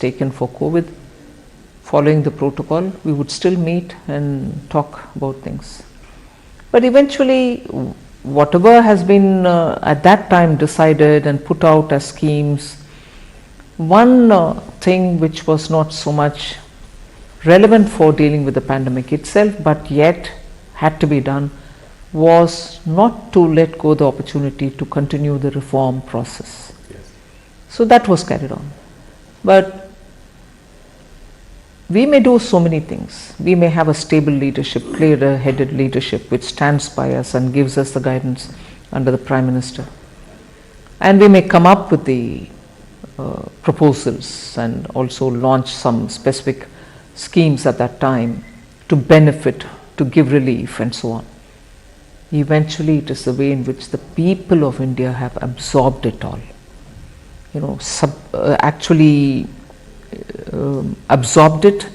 taken for COVID, following the protocol, we would still meet and talk about things. But eventually, whatever has been at that time decided and put out as schemes, one thing which was not so much relevant for dealing with the pandemic itself, but yet had to be done, was not to let go the opportunity to continue the reform process. Yes. So that was carried on. But we may do so many things. We may have a stable leadership, clear-headed leadership which stands by us and gives us the guidance under the Prime Minister. And we may come up with the proposals and also launch some specific schemes at that time to benefit, to give relief and so on. Eventually it is the way in which the people of India have absorbed it all. Absorbed it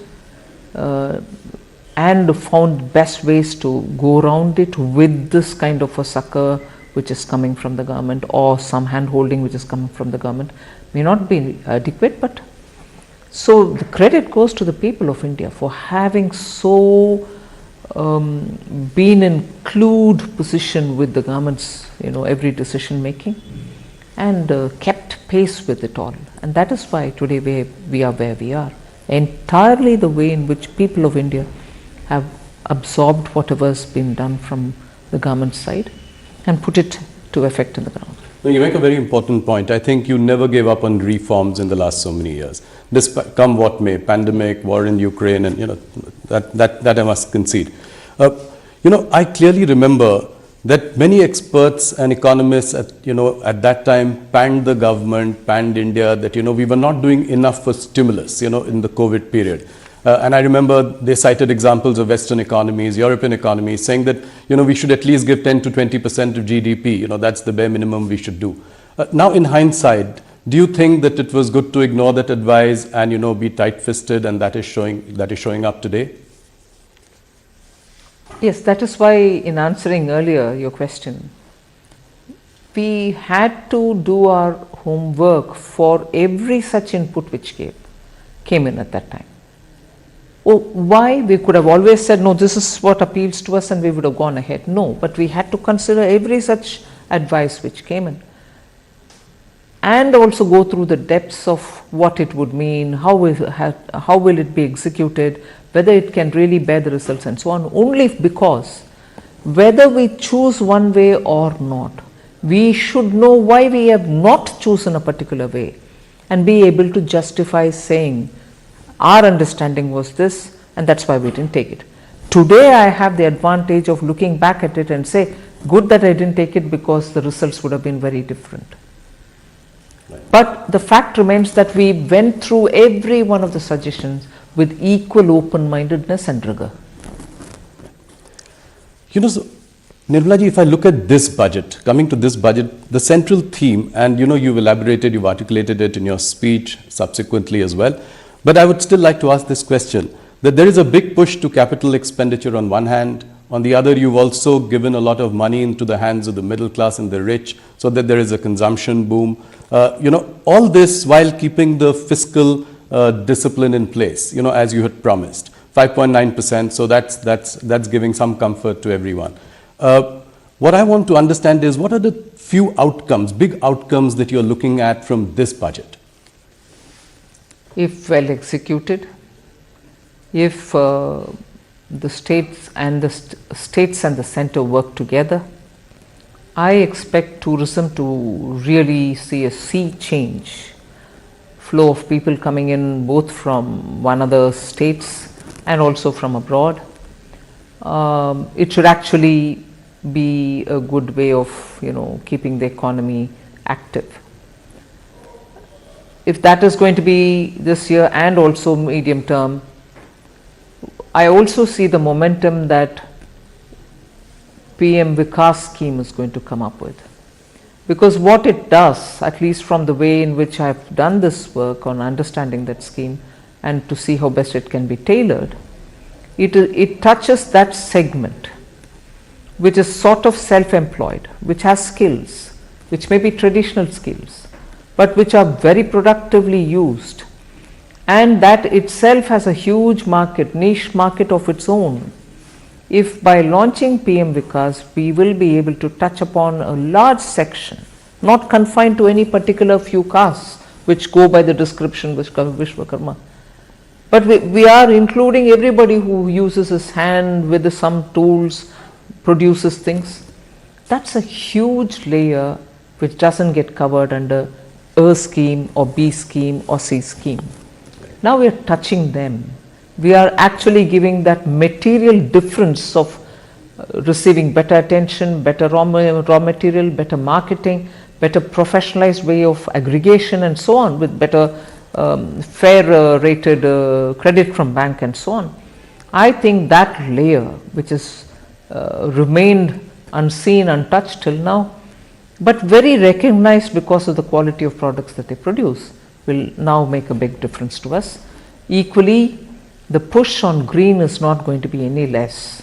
and found best ways to go around it with this kind of a succor which is coming from the government, or some hand holding which is coming from the government. May not be adequate, but so the credit goes to the people of India for having so been in clued position with the government's every decision making, and kept pace with it all. And that is why today we are where we are. Entirely the way in which people of India have absorbed whatever has been done from the government side and put it to effect in the ground. No, you make a very important point. I think you never gave up on reforms in the last so many years. Despite, come what may, pandemic, war in Ukraine, and that I must concede. I clearly remember that many experts and economists at that time panned the government, panned India, that we were not doing enough for stimulus in the COVID period. And I remember they cited examples of Western economies, European economies, saying that we should at least give 10 to 20% of GDP. That's the bare minimum we should do. Now, in hindsight, do you think that it was good to ignore that advice and be tight-fisted, and that is showing up today? Yes, that is why in answering earlier your question, we had to do our homework for every such input which came in at that time. Why? We could have always said, no, this is what appeals to us, and we would have gone ahead. No, but we had to consider every such advice which came in, and also go through the depths of what it would mean, how will it be executed, whether it can really bear the results and so on, only because whether we choose one way or not, we should know why we have not chosen a particular way and be able to justify saying, our understanding was this, and that's why we didn't take it. Today I have the advantage of looking back at it and say, good that I didn't take it, because the results would have been very different. Right. But the fact remains that we went through every one of the suggestions with equal open-mindedness and rigor. So, Nirmala ji, if I look at this budget, coming to this budget, the central theme, and you've elaborated, you've articulated it in your speech subsequently as well, but I would still like to ask this question, that there is a big push to capital expenditure on one hand. On the other, you've also given a lot of money into the hands of the middle class and the rich, so that there is a consumption boom. All this while keeping the fiscal discipline in place, as you had promised. 5.9%, so that's giving some comfort to everyone. What I want to understand is, what are the few outcomes, big outcomes that you're looking at from this budget? If well executed, if the states and the center work together, I expect tourism to really see a sea change. Flow of people coming in both from one other states and also from abroad. It should actually be a good way of keeping the economy active. If that is going to be this year and also medium term, I also see the momentum that PM Vikas scheme is going to come up with. Because what it does, at least from the way in which I have done this work on understanding that scheme and to see how best it can be tailored, it touches that segment which is sort of self-employed, which has skills, which may be traditional skills, but which are very productively used and that itself has a huge market, niche market of its own. If by launching PM Vikas, we will be able to touch upon a large section, not confined to any particular few castes which go by the description Vishwakarma, but we are including everybody who uses his hand with some tools, produces things. That's a huge layer which doesn't get covered under A scheme or B scheme or C scheme. Now we are touching them. We are actually giving that material difference of receiving better attention, better raw material, better marketing, better professionalized way of aggregation and so on, with better fair rated credit from bank and so on. I think that layer which has remained unseen, untouched till now, but very recognized because of the quality of products that they produce, will now make a big difference to us. Equally, the push on green is not going to be any less.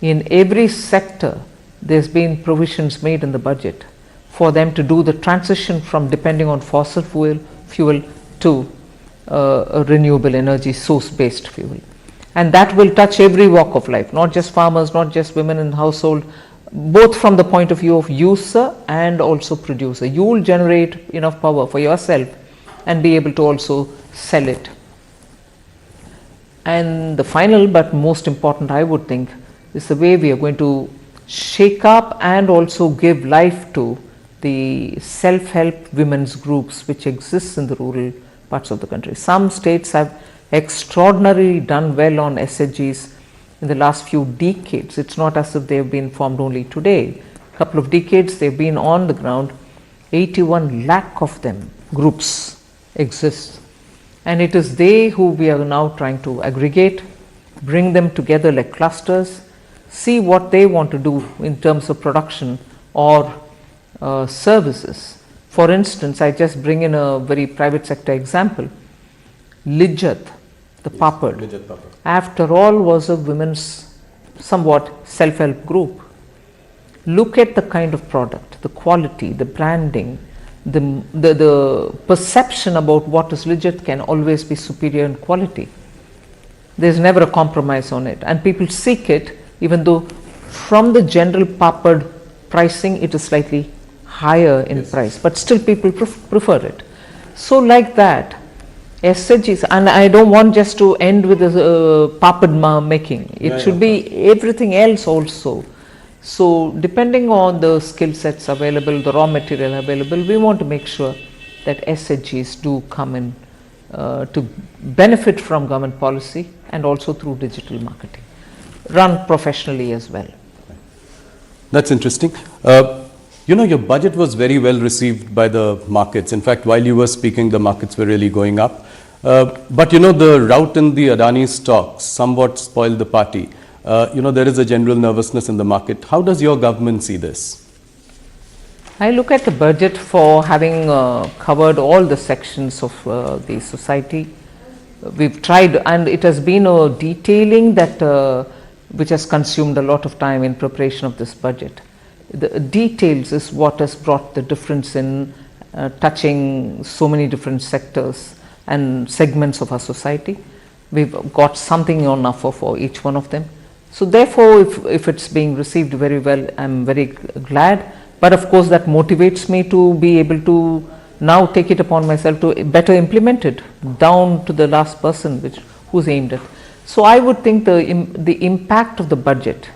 In every sector, there's been provisions made in the budget for them to do the transition from depending on fossil fuel to a renewable energy source based fuel. And that will touch every walk of life, not just farmers, not just women in household, both from the point of view of user and also producer. You will generate enough power for yourself and be able to also sell it. And the final but most important, I would think, is the way we are going to shake up and also give life to the self-help women's groups which exists in the rural parts of the country. Some states have extraordinarily done well on SHGs in the last few decades. It's not as if they have been formed only today. A couple of decades they've been on the ground. 81 lakh of them groups exist. And it is they who we are now trying to aggregate, bring them together like clusters, see what they want to do in terms of production or services. For instance, I just bring in a very private sector example. Lijjat, the papad, after all was a women's somewhat self-help group. Look at the kind of product, the quality, the branding, the perception about what is Lijjat can always be superior in quality. There's never a compromise on it, and people seek it, even though from the general papad pricing it is slightly higher in price, but still people prefer it. So like that, SHGs, and I don't want just to end with the papad making, it should be everything else also. So depending on the skill sets available, the raw material available, we want to make sure that SHGs do come in to benefit from government policy and also through digital marketing, run professionally as well. That's interesting. Your budget was very well received by the markets. In fact, while you were speaking, the markets were really going up. But the rout in the Adani stocks somewhat spoiled the party. There is a general nervousness in the market. How does your government see this? I look at the budget for having covered all the sections of the society. We've tried, and it has been a detailing that which has consumed a lot of time in preparation of this budget. The details is what has brought the difference in touching so many different sectors and segments of our society. We've got something on offer for each one of them. So therefore, if it's being received very well, I'm very glad. But of course, that motivates me to be able to now take it upon myself to better implement it down to the last person who's aimed at. So I would think the impact of the budget,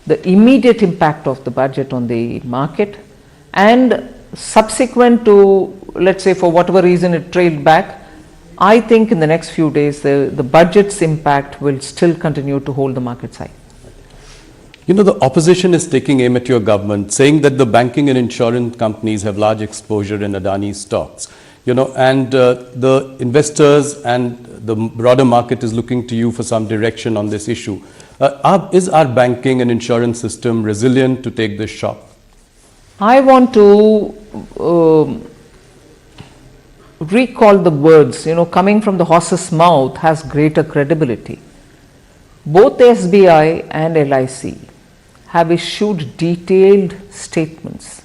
the immediate impact of the budget on the market, and subsequent to, let's say, for whatever reason it trailed back, I think in the next few days the budget's impact will still continue to hold the markets high. The opposition is taking aim at your government, saying that the banking and insurance companies have large exposure in Adani stocks. And the investors and the broader market is looking to you for some direction on this issue. Is our banking and insurance system resilient to take this shock? I want to recall the words, coming from the horse's mouth has greater credibility. Both SBI and LIC have issued detailed statements,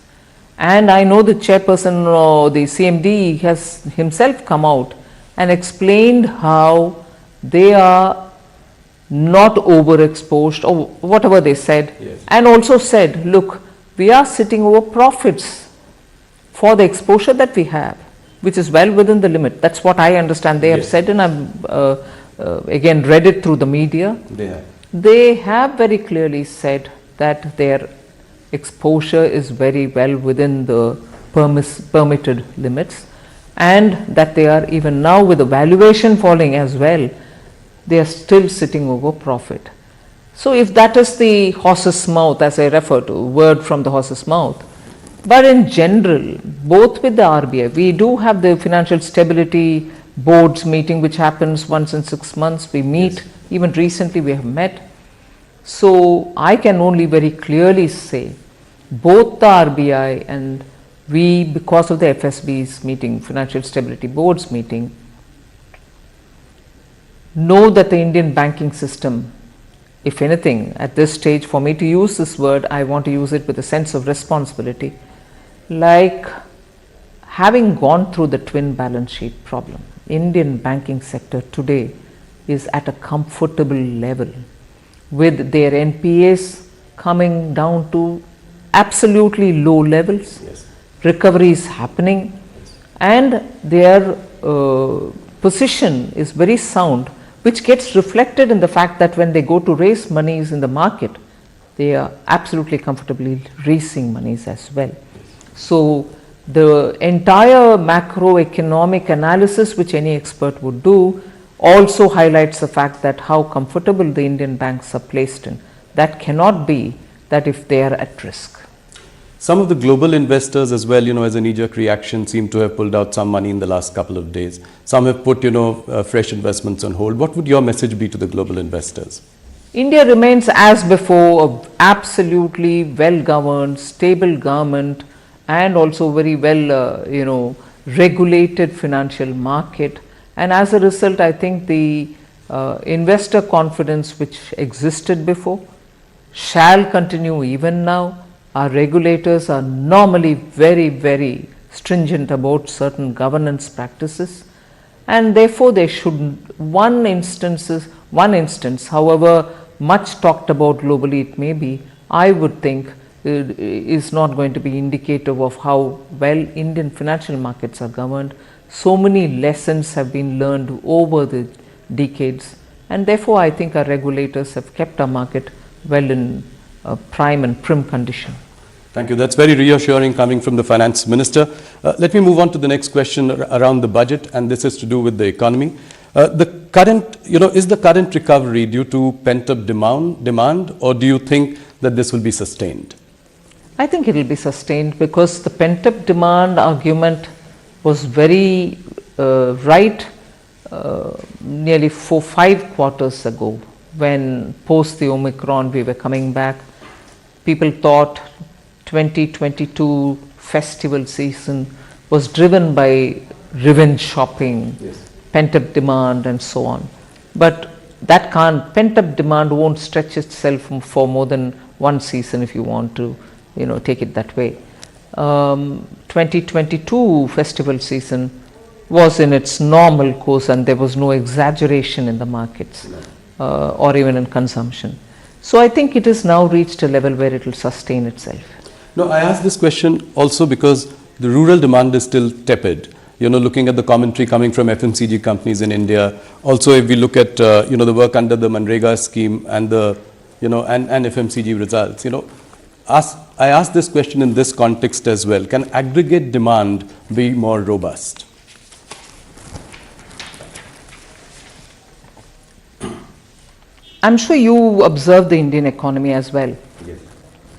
and I know the chairperson or the CMD has himself come out and explained how they are not overexposed or whatever they said, Yes. and also said, look, we are sitting over profits for the exposure that we have, which is well within the limit. That's what I understand they have Yes. said, and I've again read it through the media. They have very clearly said that their exposure is very well within the permitted limits, and that they are, even now with the valuation falling as well, they are still sitting over profit. So if that is the horse's mouth, as I refer to, word from the horse's mouth, but in general, both with the RBI, we do have the Financial Stability Board's meeting, which happens once in 6 months. We meet, Yes. even recently we have met. So I can only very clearly say, both the RBI and we, because of the FSB's meeting, Financial Stability Board's meeting, know that the Indian banking system, if anything, at this stage, for me to use this word, I want to use it with a sense of responsibility, like having gone through the twin balance sheet problem, Indian banking sector today is at a comfortable level, with their NPAs coming down to absolutely low levels. Yes. Recovery is happening, and their position is very sound, which gets reflected in the fact that when they go to raise monies in the market, they are absolutely comfortably raising monies as well. So the entire macroeconomic analysis which any expert would do also highlights the fact that how comfortable the Indian banks are placed in. That cannot be that if they are at risk. Some of the global investors as well, as a knee-jerk reaction, seem to have pulled out some money in the last couple of days. Some have put, fresh investments on hold. What would your message be to the global investors? India remains as before an absolutely well-governed, stable government, and also very well, regulated financial market. And as a result, I think the investor confidence which existed before shall continue even now. Our regulators are normally very, very stringent about certain governance practices, and therefore they should, one instance, however much talked about globally it may be, I would think is not going to be indicative of how well Indian financial markets are governed. So many lessons have been learned over the decades, and therefore I think our regulators have kept our market well in prime and prim condition. Thank you. That's very reassuring coming from the finance minister. Let me move on to the next question around the budget, and this is to do with the economy. Is the current recovery due to pent-up demand, or do you think that this will be sustained? I think it will be sustained, because the pent-up demand argument was very right nearly 4-5 quarters ago, when post the Omicron we were coming back. People thought 2022 festival season was driven by revenge shopping, Yes. pent-up demand and so on. But that pent-up demand won't stretch itself for more than one season, if you want to, take it that way. 2022 festival season was in its normal course, and there was no exaggeration in the markets or even in consumption. So I think it has now reached a level where it will sustain itself. No, I asked this question also because the rural demand is still tepid. Looking at the commentary coming from FMCG companies in India. Also, if we look at, the work under the Manrega scheme and the, and FMCG results, I asked this question in this context as well. Can aggregate demand be more robust? I'm sure you observe the Indian economy as well. Yes.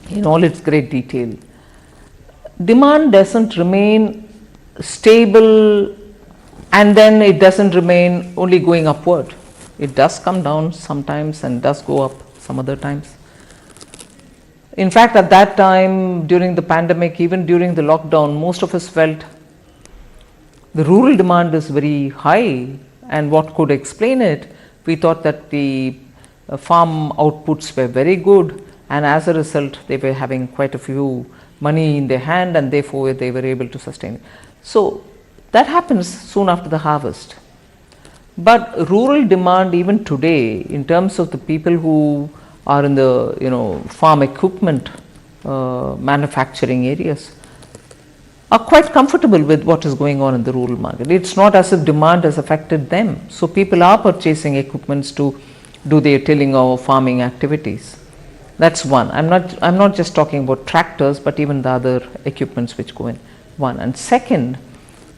In all its great detail. Demand doesn't remain stable, and then it doesn't remain only going upward. It does come down sometimes and does go up some other times. In fact, at that time, during the pandemic, even during the lockdown, most of us felt the rural demand is very high, and what could explain it? We thought that the farm outputs were very good, and as a result they were having quite a few money in their hand, and therefore they were able to sustain it. So that happens soon after the harvest. But rural demand even today, in terms of the people who are in the farm equipment manufacturing areas, are quite comfortable with what is going on in the rural market. It's not as if demand has affected them. So people are purchasing equipments to do their tilling or farming activities. That's one. I'm not just talking about tractors, but even the other equipments which go in. One. And second,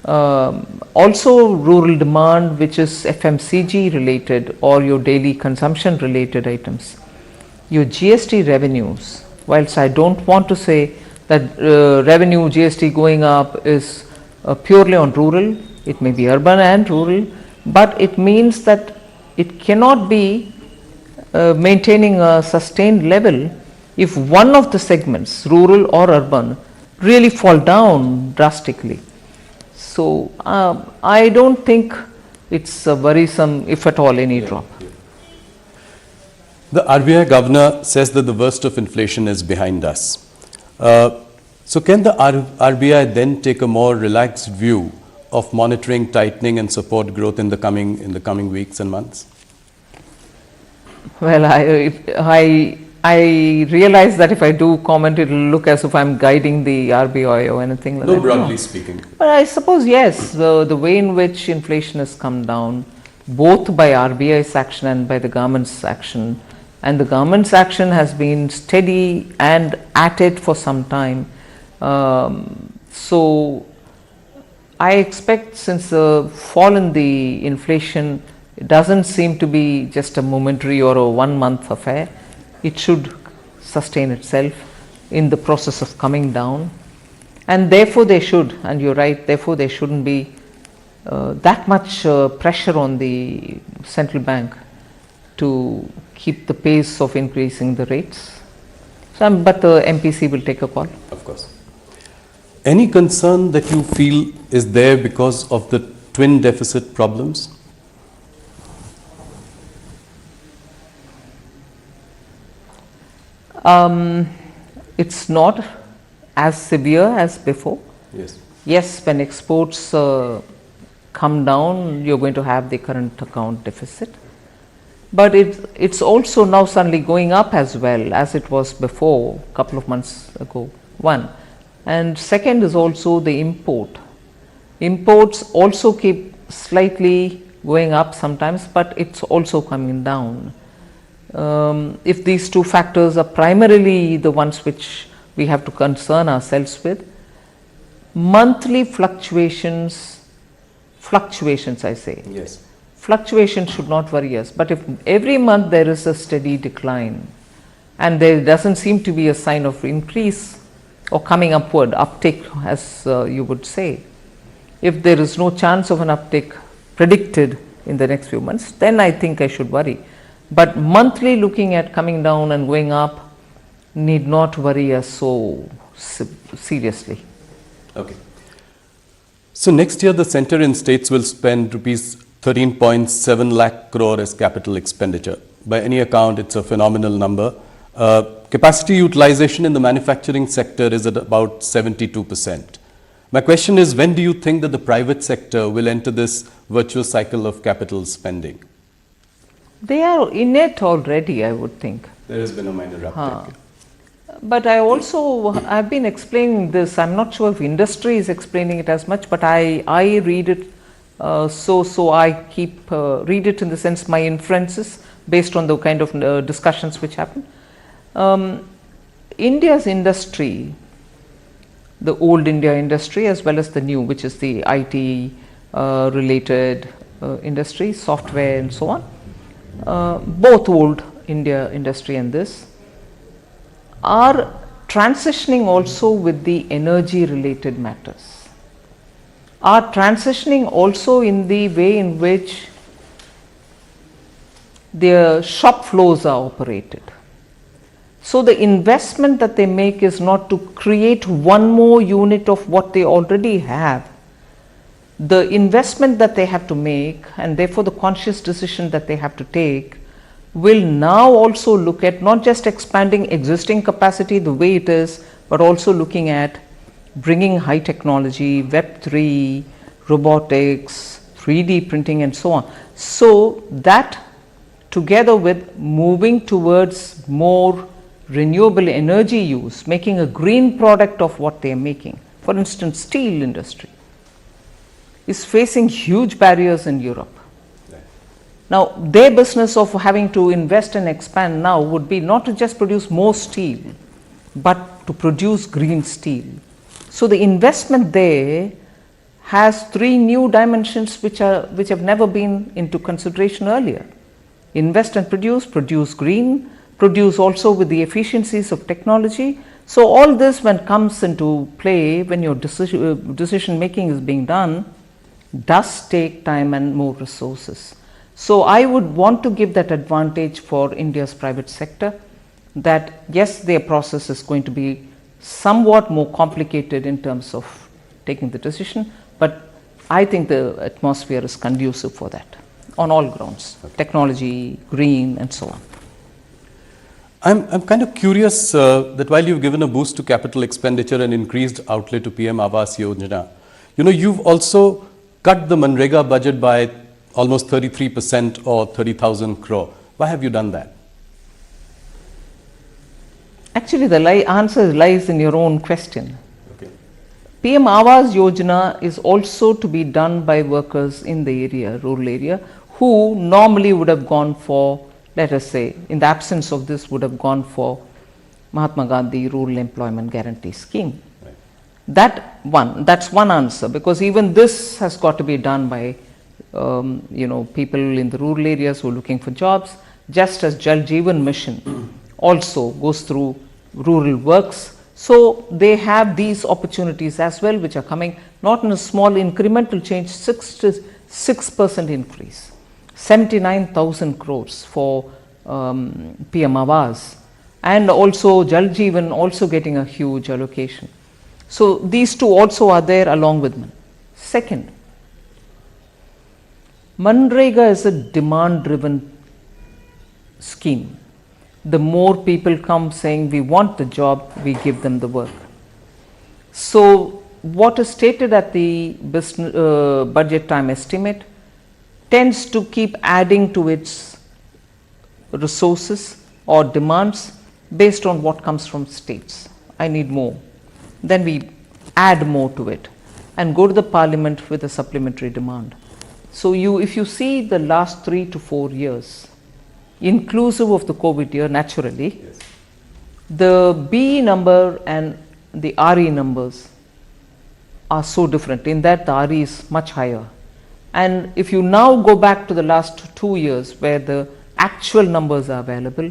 also rural demand, which is FMCG related or your daily consumption related items. Your GST revenues, whilst I don't want to say that revenue GST going up is purely on rural, it may be urban and rural, but it means that it cannot be maintaining a sustained level if one of the segments, rural or urban, really fall down drastically. So I don't think it's worrisome, if at all, any drop. The RBI governor says that the worst of inflation is behind us. So can the RBI then take a more relaxed view of monitoring, tightening and support growth in the coming weeks and months? Well, I realize that if I do comment, it will look as if I'm guiding the RBI or anything like that. No, broadly speaking. But I suppose, yes, the way in which inflation has come down, both by RBI's action and by the government's action, and the government's action has been steady and at it for some time. So I expect, since the fall in the inflation, it doesn't seem to be just a momentary or a 1 month affair. It should sustain itself in the process of coming down, and therefore they should, and you're right, therefore there shouldn't be that much pressure on the central bank to keep the pace of increasing the rates. So, but the MPC will take a call. Of course. Any concern that you feel is there because of the twin deficit problems? It's not as severe as before. Yes. Yes, when exports come down, you're going to have the current account deficit. But it's also now suddenly going up as well as it was before, a couple of months ago, one. And second is also the import. Imports also keep slightly going up sometimes, but it's also coming down. If these two factors are primarily the ones which we have to concern ourselves with, monthly fluctuations I say. Yes. Fluctuation should not worry us, but if every month there is a steady decline and there doesn't seem to be a sign of increase or coming upward, uptick as you would say, if there is no chance of an uptick predicted in the next few months, then I think I should worry. But monthly looking at coming down and going up need not worry us so seriously. Okay. So next year the centre and states will spend rupees 13.7 lakh crore as capital expenditure. By any account, it's a phenomenal number. Capacity utilization in the manufacturing sector is at about 72%. My question is, when do you think that the private sector will enter this virtuous cycle of capital spending? They are in it already, I would think. There has been a minor uptick. But I've been explaining this. I'm not sure if industry is explaining it as much, but I read it. So I keep read it in the sense my inferences based on the kind of discussions which happen. India's industry, the old India industry as well as the new, which is the IT related industry, software and so on, both old India industry and this, are transitioning also with the energy related matters, are transitioning also in the way in which their shop floors are operated. So the investment that they make is not to create one more unit of what they already have. The investment that they have to make, and therefore the conscious decision that they have to take, will now also look at not just expanding existing capacity the way it is, but also looking at bringing high technology, Web3, robotics, 3D printing and so on. So that together with moving towards more renewable energy use, making a green product of what they are making. For instance, steel industry is facing huge barriers in Europe. Now, their business of having to invest and expand now would be not to just produce more steel, but to produce green steel. So the investment there has 3 new dimensions which have never been into consideration earlier. Invest and produce green, produce also with the efficiencies of technology. So all this, when comes into play, when your decision making is being done, does take time and more resources. So I would want to give that advantage for India's private sector, that yes, their process is going to be somewhat more complicated in terms of taking the decision, but I think the atmosphere is conducive for that on all grounds, technology, green and so on. I'm kind of curious that while you've given a boost to capital expenditure and increased outlay to PM Awas Yojana, you've also cut the Manrega budget by almost 33% or 30,000 crore. Why have you done that? Actually, the answer lies in your own question. Okay. PM Awas Yojana is also to be done by workers in the area, rural area, who normally would have gone for, let us say, in the absence of this, would have gone for Mahatma Gandhi Rural Employment Guarantee Scheme. Right. That's one answer, because even this has got to be done by people in the rural areas who are looking for jobs, just as Jal Jeevan Mission also goes through rural works. So they have these opportunities as well, which are coming not in a small incremental change, 6% increase, 79,000 crores for PM Awas, and also Jal Jeevan also getting a huge allocation. So these two also are there along with me. Second, Manrega is a demand driven scheme. The more people come saying we want the job, we give them the work. So what is stated at the budget time estimate tends to keep adding to its resources or demands based on what comes from states. I need more. Then we add more to it and go to the parliament with a supplementary demand. So if you see the last 3 to 4 years, inclusive of the COVID year, naturally, yes, the BE number and the RE numbers are so different, in that the RE is much higher. And if you now go back to the last 2 years where the actual numbers are available,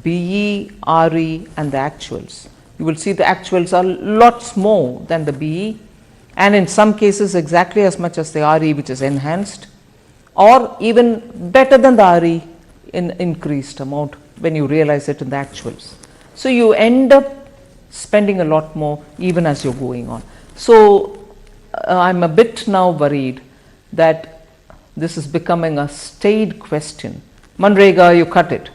BE, RE and the actuals, you will see the actuals are lots more than the BE, and in some cases exactly as much as the RE, which is enhanced, or even better than the RE in increased amount when you realize it in the actuals. So you end up spending a lot more even as you're going on. So I'm a bit now worried that this is becoming a staid question. Manrega, you cut it.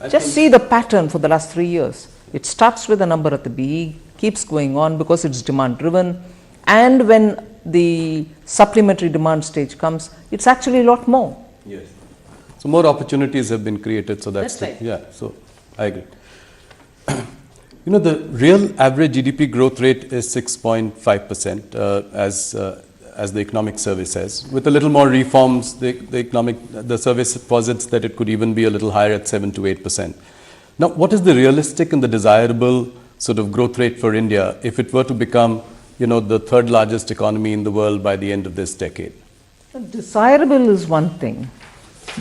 Just see the pattern for the last 3 years. It starts with a number at the BE, keeps going on because it's demand driven, and when the supplementary demand stage comes, it's actually a lot more. Yes. So more opportunities have been created. So that's right. Yeah. So I agree. The real average GDP growth rate is 6.5% as the economic survey says. With a little more reforms, the survey posits that it could even be a little higher at 7 to 8%. Now, what is the realistic and the desirable sort of growth rate for India if it were to become, the third largest economy in the world by the end of this decade? Desirable is one thing,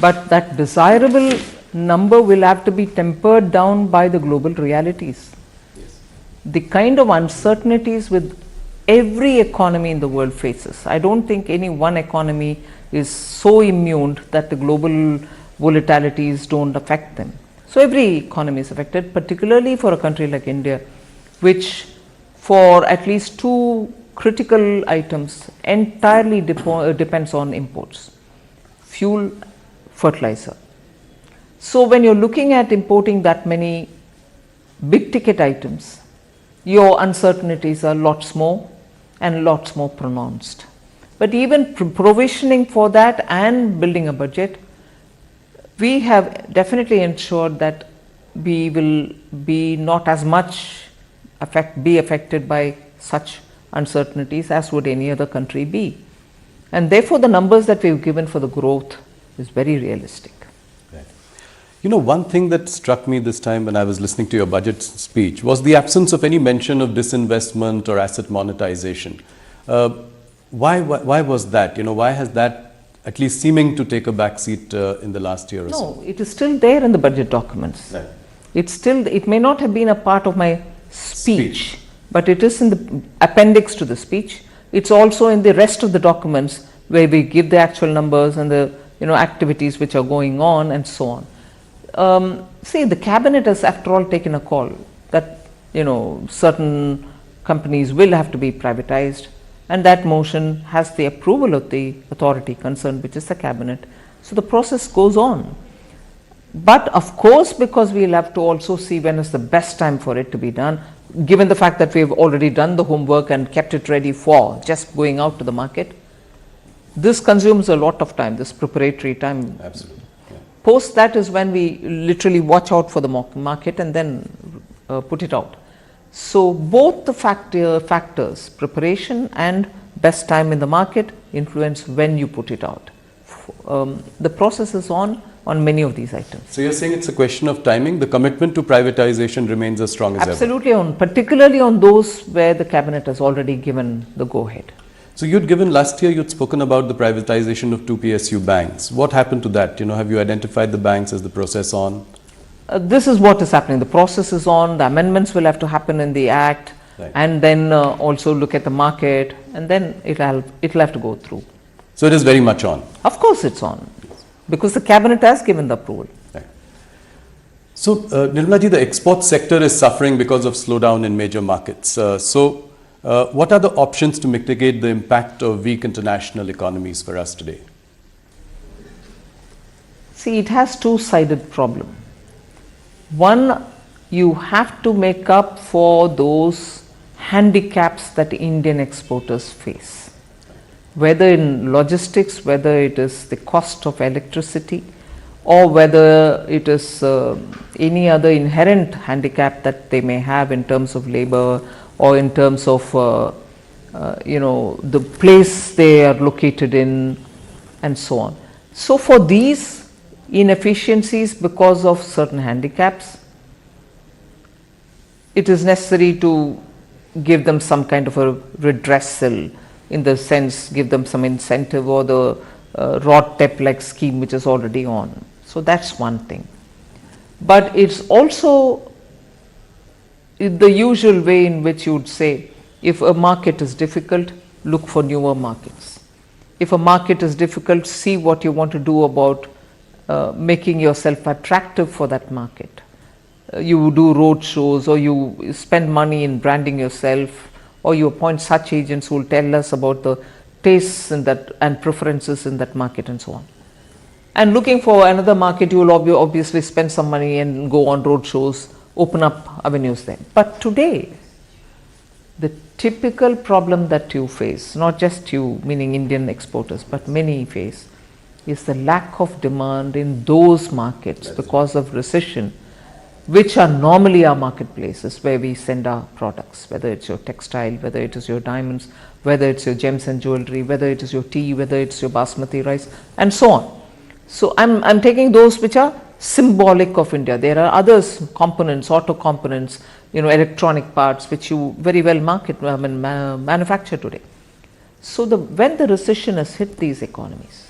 but that desirable number will have to be tempered down by the global realities. Yes. The kind of uncertainties with every economy in the world faces. I don't think any one economy is so immune that the global volatilities don't affect them. So every economy is affected, particularly for a country like India, which for at least 2 critical items entirely depends on imports: fuel, fertilizer. So when you're looking at importing that many big ticket items, your uncertainties are lots more and lots more pronounced. But even provisioning for that and building a budget, we have definitely ensured that we will be not as much be affected by such uncertainties as would any other country be. And therefore, the numbers that we've given for the growth is very realistic. Right. You know, one thing that struck me this time when I was listening to your budget speech was the absence of any mention of disinvestment or asset monetization. Why was that? You know, why has that at least seeming to take a back seat in the last year or so? No, it is still there in the budget documents. Right. It may not have been a part of my speech, but it is in the appendix to the speech. It's also in the rest of the documents where we give the actual numbers and the activities which are going on and so on. See, the cabinet has after all taken a call that certain companies will have to be privatized, and that motion has the approval of the authority concerned, which is the cabinet. So the process goes on. But of course, because we'll have to also see when is the best time for it to be done, given the fact that we've already done the homework and kept it ready for just going out to the market, this consumes a lot of time, this preparatory time. Absolutely. Yeah. Post that is when we literally watch out for the market and then put it out. So both the factors, preparation and best time in the market, influence when you put it out. The process is on many of these items. So you're saying it's a question of timing. The commitment to privatization remains as strong as ever. Absolutely, particularly on those where the cabinet has already given the go-ahead. So last year you'd spoken about the privatization of 2 PSU banks. What happened to that? Have you identified the banks? Is the process on? This is what is happening. The process is on. The amendments will have to happen in the act, right, and then also look at the market, and then it'll have to go through. So it is very much on. Of course, it's on, because the cabinet has given the approval. Right. So, Nirmala ji, the export sector is suffering because of slowdown in major markets. What are the options to mitigate the impact of weak international economies for us today? See, it has two-sided problem. One, you have to make up for those handicaps that Indian exporters face, whether in logistics, whether it is the cost of electricity, or whether it is any other inherent handicap that they may have in terms of labor or in terms of the place they are located in and so on. So for these inefficiencies because of certain handicaps, it is necessary to give them some kind of a redressal, in the sense give them some incentive, or the RODTEP like scheme which is already on. So that's one thing. But it's also the usual way in which you would say, if a market is difficult, look for newer markets. If a market is difficult, see what you want to do about making yourself attractive for that market. You do road shows, or you spend money in branding yourself, or you appoint such agents who will tell us about the tastes in that and preferences in that market and so on. And looking for another market, you will obviously spend some money and go on road shows, open up avenues there. But today, the typical problem that you face, not just you, meaning Indian exporters, but many face, is the lack of demand in those markets because of recession, which are normally our marketplaces where we send our products, whether it's your textile, whether it is your diamonds, whether it's your gems and jewelry, whether it is your tea, whether it's your basmati rice, and so on. So I'm taking those which are symbolic of India. There are others, components, auto components, electronic parts, which you very well manufacture today. So when the recession has hit these economies,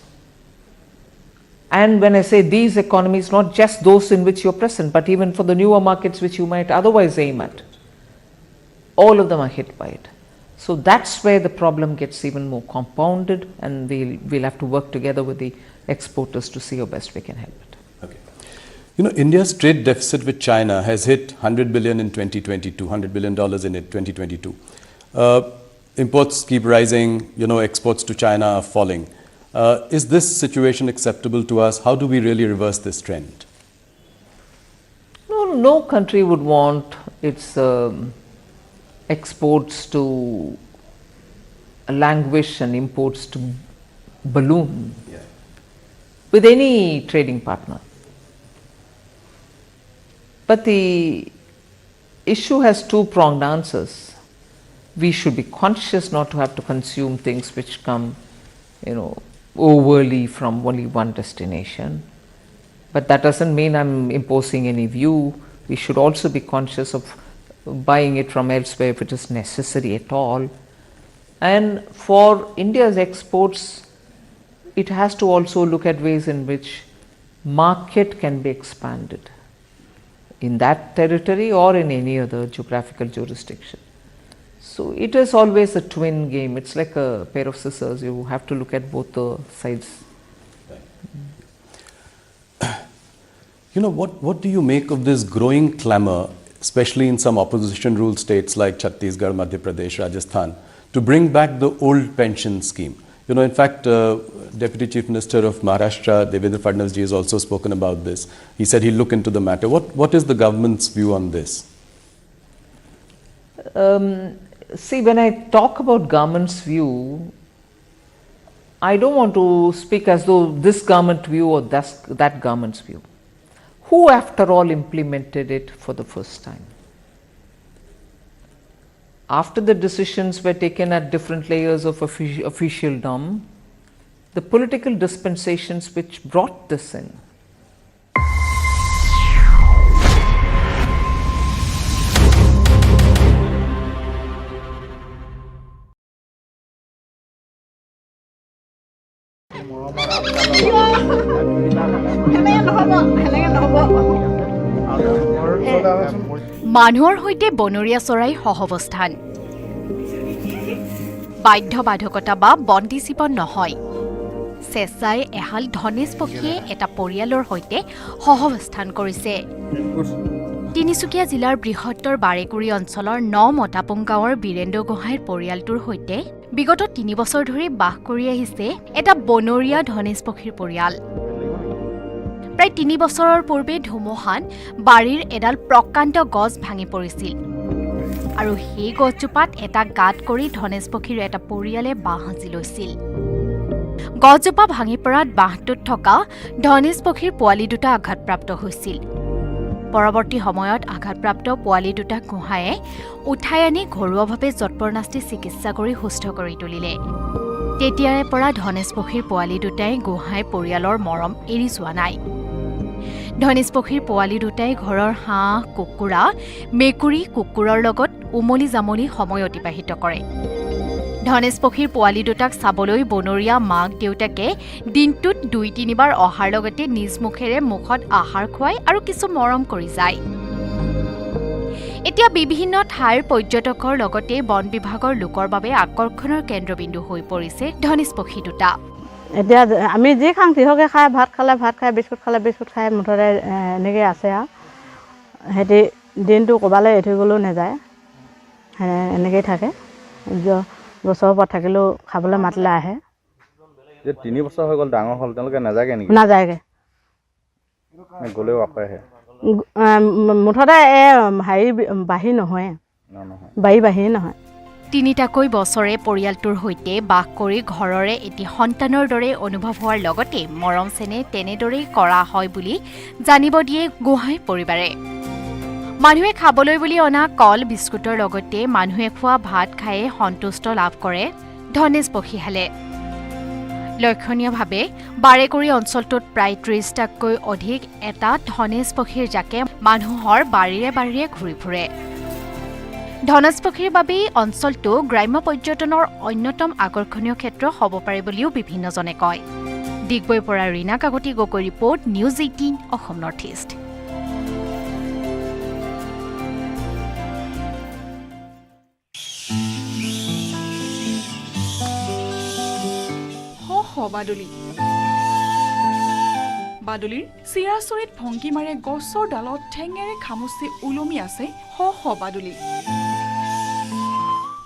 and when I say these economies, not just those in which you're present, but even for the newer markets which you might otherwise aim at, all of them are hit by it. So that's where the problem gets even more compounded, and we'll have to work together with the exporters to see how best we can help it. Okay. India's trade deficit with China has hit $100 billion in 2022, $100 billion in 2022. Imports keep rising, exports to China are falling. Is this situation acceptable to us? How do we really reverse this trend? No country would want its exports to languish and imports to balloon with any trading partner. But the issue has two-pronged answers. We should be conscious not to have to consume things which come, overly from only one destination. But that doesn't mean I'm imposing any view. We should also be conscious of buying it from elsewhere if it is necessary at all. And for India's exports, it has to also look at ways in which market can be expanded in that territory or in any other geographical jurisdiction. So it is always a twin game. It's like a pair of scissors. You have to look at both the sides. What do you make of this growing clamor, especially in some opposition-ruled states like Chhattisgarh, Madhya Pradesh, Rajasthan, to bring back the old pension scheme? In fact, Deputy Chief Minister of Maharashtra, Devendra Fadnavis ji, has also spoken about this. He said he'll look into the matter. What is the government's view on this? See, when I talk about government's view, I don't want to speak as though this government view or that government's view. Who, after all, implemented it for the first time? After the decisions were taken at different layers of officialdom, the political dispensations which brought this in, মানুহৰ হৈতে বনৰীয়া চৰাই সহৱস্থান বাধ্যবাধকতা বা বন্দী জীৱন নহয় চেঁচাই এহাল ধনেশ পক্ষীয়ে এটা পৰিয়ালৰ হৈতে সহৱস্থান কৰিছে তিনিচুকীয়া জিলাৰ বৃহত্তৰ বাৰেকুৰি অঞ্চলৰ ৯ মটাপুং গাঁৱৰ বীৰেন্দ্ৰ গোহাঁইৰ পৰিয়ালটোৰ হৈতে বিগত ৩ বছৰ ধৰি বাস কৰি আহিছে এটা বনৰীয়া ধনেশ পক্ষীৰ পৰিয়াল প্ৰায় ৩ বছৰৰ পূৰ্বে ধুমুহান বাৰীৰ এডাল প্ৰকাণ্ড গছ ভাঙি পৰিছিল আৰু সেই গছজোপাত এটা গাঁত কৰি ধনেশ পক্ষীৰ এটা পৰিয়ালে বাঁহ সাজি লৈছিল গছজোপা ভাঙি পৰাত বাঁহটোত থকা ধনেশ পক্ষীৰ পোৱালি দুটা আঘাতপ্ৰাপ্ত হৈছিল পৰৱৰ্তী সময়ত আঘাতপ্ৰাপ্ত পোৱালি দুটা গোহাঁয়ে উঠাই আনি ঘৰুৱাভাৱে যৎপৰনাস্তি চিকিৎসা কৰি সুস্থ কৰি তুলিলে তেতিয়াৰে পৰা ধনেশ পক্ষীৰ পোৱালি দুটাই গোহাঁই পৰিয়ালৰ মৰম এৰি যোৱা নাই ধনেশ পক্ষীৰ পোৱালি দুটাই ঘৰৰ হাঁহ কুকুৰা মেকুৰী কুকুৰৰ লগত উমলি জামলি সময় অতিবাহিত কৰে ধনেশ পক্ষীৰ পোৱালি দুটাক চাবলৈ বনৰীয়া মাক দেউতাকে দিনটোত ২-৩ বাৰ অহাৰ লগতে নিজ মুখেৰে মুখত আহাৰ খুৱাই আৰু কিছু মৰম কৰি যায় এতিয়া বিভিন্ন ঠাইৰ পৰ্যটকৰ লগতে বন বিভাগৰ লোকৰ বাবে আকৰ্ষণৰ কেন্দ্ৰবিন্দু হৈ পৰিছে ধনেশ পক্ষী দুটা এতিয়া আমি যি খাং তিহকে খাই ভাত খালে ভাত খাই বিস্কুট খালে বিস্কুট খাই মুঠতে এনেকৈ আছে আৰু সিহঁতি দিনটো ক'ৰবালৈ এৰি থৈ গ'লেও নাযায় এনেকৈয়ে থাকে গছৰ ওপৰত থাকিলেও খাবলৈ মাতিলে আহে ৩ বছৰ হৈ গ'ল ডাঙৰ হ'ল তেওঁলোকে নাযায়গৈ নেকি নাযায়গৈ গ'লেও আকৌ আহে মুঠতে হেৰি বাঢ়ি নহয় বাঢ়ি নহয় তিনিটাকৈ বছৰে পৰিয়ালটোৰ হৈতে বাস কৰি ঘৰৰে এটি সন্তানৰ দৰে অনুভৱ হোৱাৰ লগতে মৰম চেনে তেনেদৰেই কৰা হয় বুলি জানিব দিয়ে গোহাঁই পৰিবাৰে মানুহে খাবলৈ বুলি অনা কল বিস্কুটৰ লগতে মানুহে খোৱা ভাত খায়ে সন্তুষ্ট লাভ কৰে ধনেশ পক্ষীহালে লক্ষণীয়ভাৱে বাৰেকুৰি অঞ্চলটোত প্ৰায় ৩০টাকৈ অধিক এটা ধনেশ পক্ষীৰ জাকে মানুহৰ বাৰীৰে বাৰীৰে ঘূৰি ফুৰে ধনেশ পক্ষীৰ বাবেই অঞ্চলটো গ্ৰাম্য পৰ্যটনৰ অন্যতম আকৰ্ষণীয় ক্ষেত্ৰ হ'ব পাৰে বুলিও বিভিন্নজনে কয় দিগবৈৰ পৰা ৰীনা কাকতি গগৈ ৰিপৰ্ট নিউজ 18 অসম নৰ্থ ইষ্ট বাদুলিৰ চিৰাচৰিত ভংগী মাৰে গছৰ ডালত ঠেঙেৰে খামুচি ওলমি আছে শ বাদুলি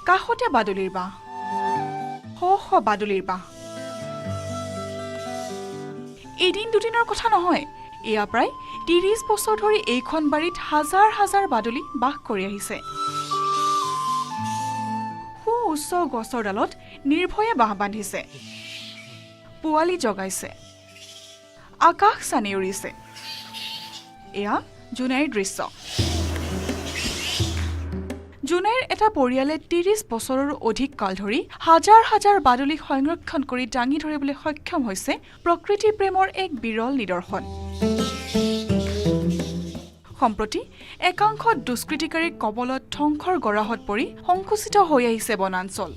কাষতে বাদুলিৰ বাঁহ শ বাদুলিৰ বাঁহ এদিন দুদিনৰ কথা নহয় এয়া প্ৰায় ৩০ বছৰ ধৰি এইখন বাৰীত হাজাৰ হাজাৰ বাদুলি বাস কৰি আহিছে উচ্চ গছৰ ডালত নিৰ্ভয়ে বাহ বান্ধিছে, পোৱালি জগাইছে, আকাশ চানি উৰিছে। এয়া জোনাইৰ দৃশ্য। জোনাইৰ এটা পৰিয়ালে ৩০ বছৰৰো অধিক কাল ধৰি হাজাৰ হাজাৰ বাদুলিক সংৰক্ষণ কৰি দাঙি ধৰিবলৈ সক্ষম হৈছে প্ৰকৃতি প্ৰেমৰ এক বিৰল নিদৰ্শন। সম্প্ৰতি একাংশ দুষ্কৃতিকাৰীৰ কবলত ধ্বংসৰ গৰাহত পৰি সংকুচিত হৈ আহিছে বনাঞ্চল।